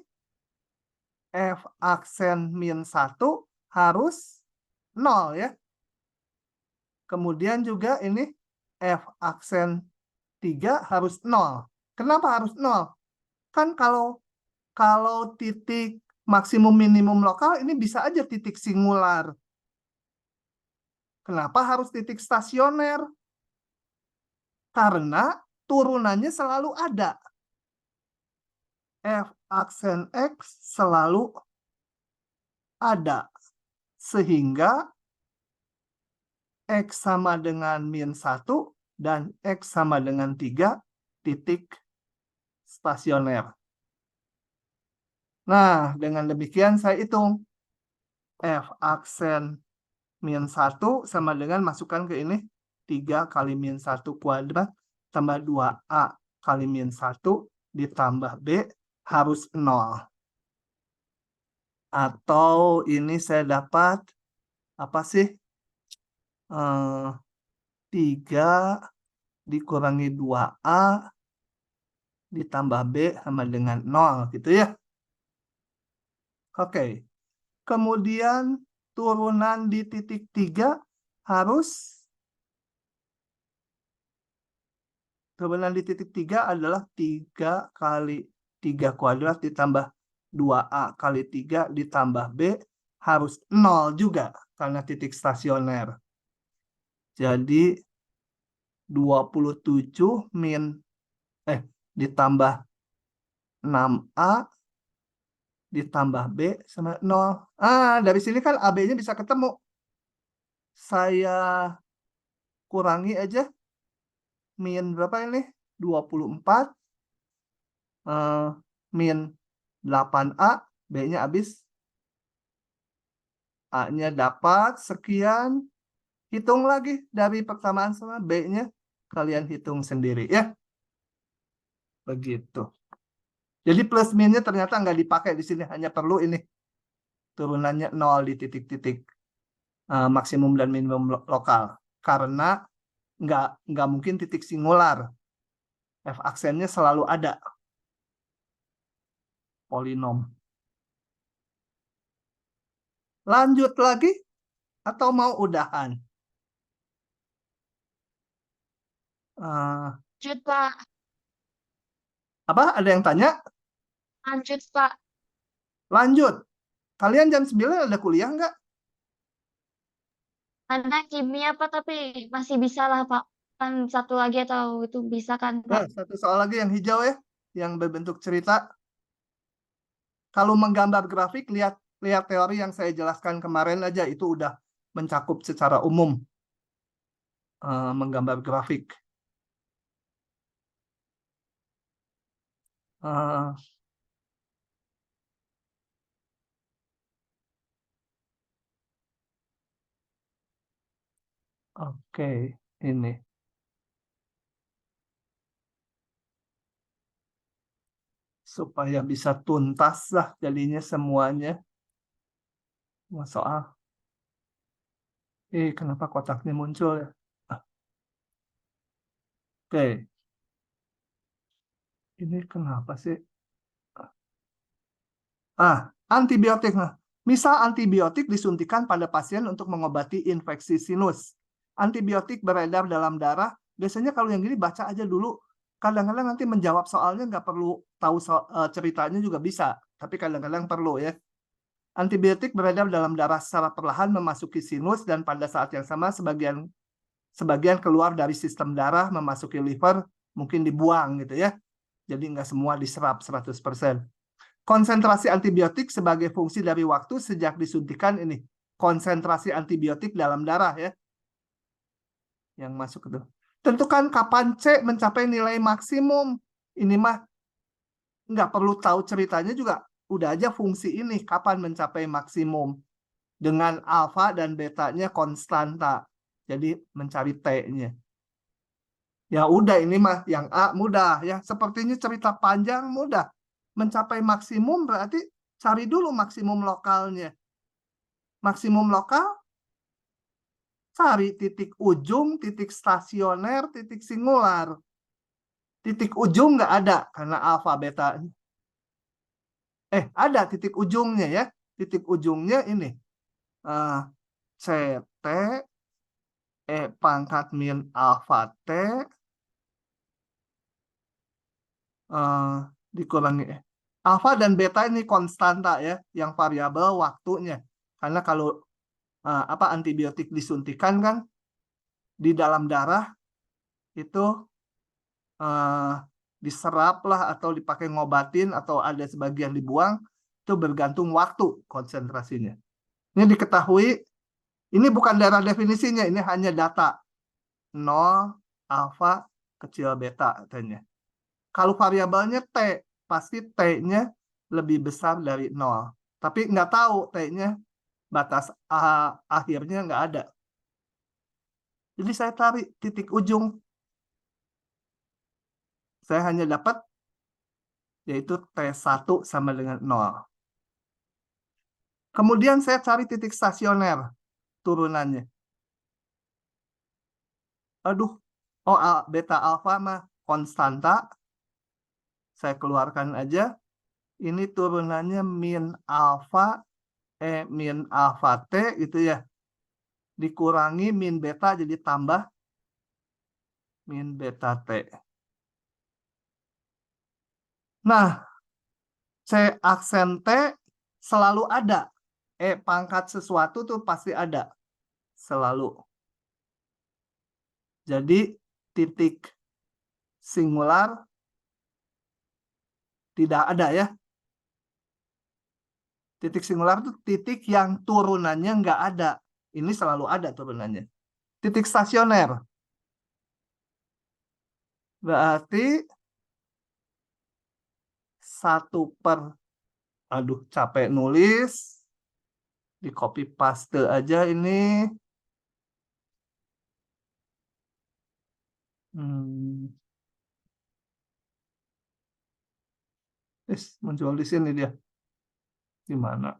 f aksen min 1 harus 0 ya. Kemudian juga ini f aksen 3 harus 0. Kenapa harus 0? Kan kalau titik maksimum minimum lokal ini bisa aja titik singular. Kenapa harus titik stasioner? Karena turunannya selalu ada. F aksen X selalu ada. Sehingga X sama dengan min 1 dan X sama dengan 3 titik stasioner. Nah, dengan demikian saya hitung. F aksen min 1 sama dengan masukkan ke ini 3 kali min 1 kuadrat tambah 2A kali min 1 ditambah B harus 0. Atau ini saya dapat apa sih? 3 dikurangi 2A ditambah B sama dengan 0 gitu ya. Oke. Kemudian turunan di titik 3 harus turunan di titik 3 adalah 3 kali 3 kuadrat ditambah 2A kali 3 ditambah B harus 0 juga karena titik stasioner. Jadi 27 ditambah 6A ditambah B sama 0. Dari sini kan AB-nya bisa ketemu. Saya kurangi aja. Min berapa ini? 24. Min 8A. B-nya habis. A-nya dapat sekian. Hitung lagi dari persamaan sama B-nya. Kalian hitung sendiri ya. Begitu. Jadi plus minnya ternyata nggak dipakai di sini. Hanya perlu ini. Turunannya 0 di titik-titik maksimum dan minimum lokal. Karena nggak mungkin titik singular. F aksennya selalu ada. Polinom. Lanjut lagi atau mau udahan? Lanjut, Pak. Apa? Ada yang tanya? Lanjut, Pak. Lanjut. Kalian jam 9 ada kuliah nggak? Ada kimia, Pak, tapi masih bisa lah, Pak. Kan satu lagi atau itu bisa kan, Pak? Satu soal lagi yang hijau ya, yang berbentuk cerita. Kalau menggambar grafik, lihat teori yang saya jelaskan kemarin aja, itu udah mencakup secara umum menggambar grafik. Oke, ini. Supaya bisa tuntas lah jadinya semuanya. Soal. Kenapa kotaknya muncul ya? Oke. Ini kenapa sih? Antibiotik. Misal antibiotik disuntikan pada pasien untuk mengobati infeksi sinus. Antibiotik beredar dalam darah. Biasanya kalau yang gini baca aja dulu Kadang-kadang nanti menjawab soalnya nggak perlu tahu ceritanya juga bisa, tapi kadang-kadang perlu ya. Antibiotik beredar dalam darah secara perlahan memasuki sinus dan pada saat yang sama sebagian keluar dari sistem darah memasuki liver, mungkin dibuang gitu ya. Jadi nggak semua diserap 100%. Konsentrasi antibiotik sebagai fungsi dari waktu sejak disuntikan ini. Konsentrasi antibiotik dalam darah ya. Yang masuk itu. Tentukan kapan C mencapai nilai maksimum. Ini mah nggak perlu tahu ceritanya juga. Udah aja fungsi ini kapan mencapai maksimum. Dengan alfa dan betanya konstanta. Jadi mencari T-nya. Ya udah ini mah yang A mudah ya. Sepertinya cerita panjang mudah. Mencapai maksimum berarti cari dulu maksimum lokalnya. Maksimum lokal cari titik ujung, titik stasioner, titik singular. Titik ujung nggak ada karena alfa beta. Ada titik ujungnya ya. Titik ujungnya ini. CT pangkat min alfa T dikurangi alfa dan beta ini konstanta ya, yang variabel waktunya. Karena kalau antibiotik disuntikan kan di dalam darah itu diserap lah atau dipakai ngobatin atau ada sebagian dibuang, itu bergantung waktu konsentrasinya. Ini diketahui, ini bukan darah definisinya, ini hanya data 0 alfa kecil beta katanya. Kalau variabelnya T, pasti T-nya lebih besar dari 0. Tapi nggak tahu T-nya batas akhirnya nggak ada. Jadi saya tarik titik ujung. Saya hanya dapat yaitu T1 sama dengan 0. Kemudian saya cari titik stasioner turunannya. Aduh, beta alfa mah konstanta. Saya keluarkan aja. Ini turunannya min alfa min alfa T gitu ya. Dikurangi min beta jadi tambah min beta T. Nah, C aksen T selalu ada. Pangkat sesuatu tuh pasti ada. Selalu. Jadi titik singular tidak ada ya. Titik singular itu titik yang turunannya nggak ada. Ini selalu ada turunannya. Titik stasioner. Berarti 1/, aduh capek nulis. Di copy paste aja ini. Muncul di sini dia. Gimana?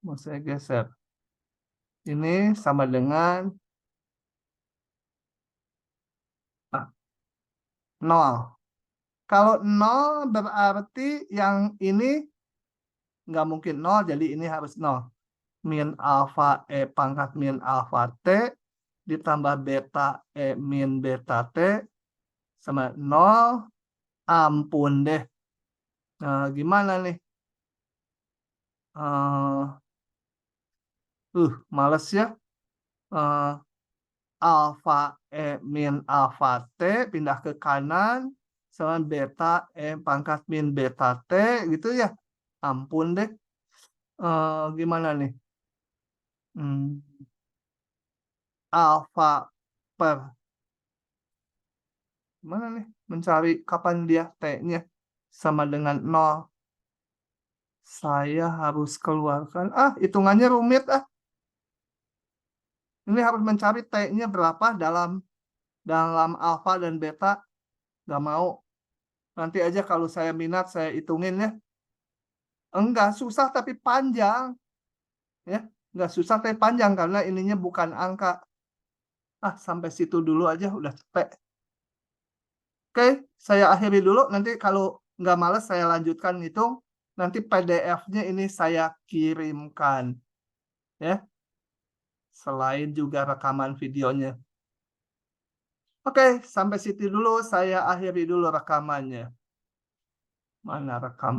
Mau saya geser. Ini sama dengan 0. Kalau 0 berarti yang ini nggak mungkin 0, jadi ini harus 0. Min alfa pangkat min alfa T ditambah beta min beta T sama 0. Ampun deh. Gimana nih? Males ya. Alfa min alfa T pindah ke kanan sama beta pangkat min beta T gitu ya. Ampun deh. Gimana nih? Alfa per mana nih? Mencari kapan dia T-nya sama dengan 0. Saya harus keluarkan. Hitungannya rumit Ini harus mencari T-nya berapa dalam alfa dan beta. Nggak mau. Nanti aja kalau saya minat saya hitungin ya. Enggak susah tapi panjang. Ya, enggak susah tapi panjang karena ininya bukan angka. Sampai situ dulu aja udah capek. Oke, saya akhiri dulu. Nanti kalau nggak males saya lanjutkan ngitung. Nanti PDF-nya ini saya kirimkan. Ya. Selain juga rekaman videonya. Oke, sampai situ dulu. Saya akhiri dulu rekamannya. Mana rekaman?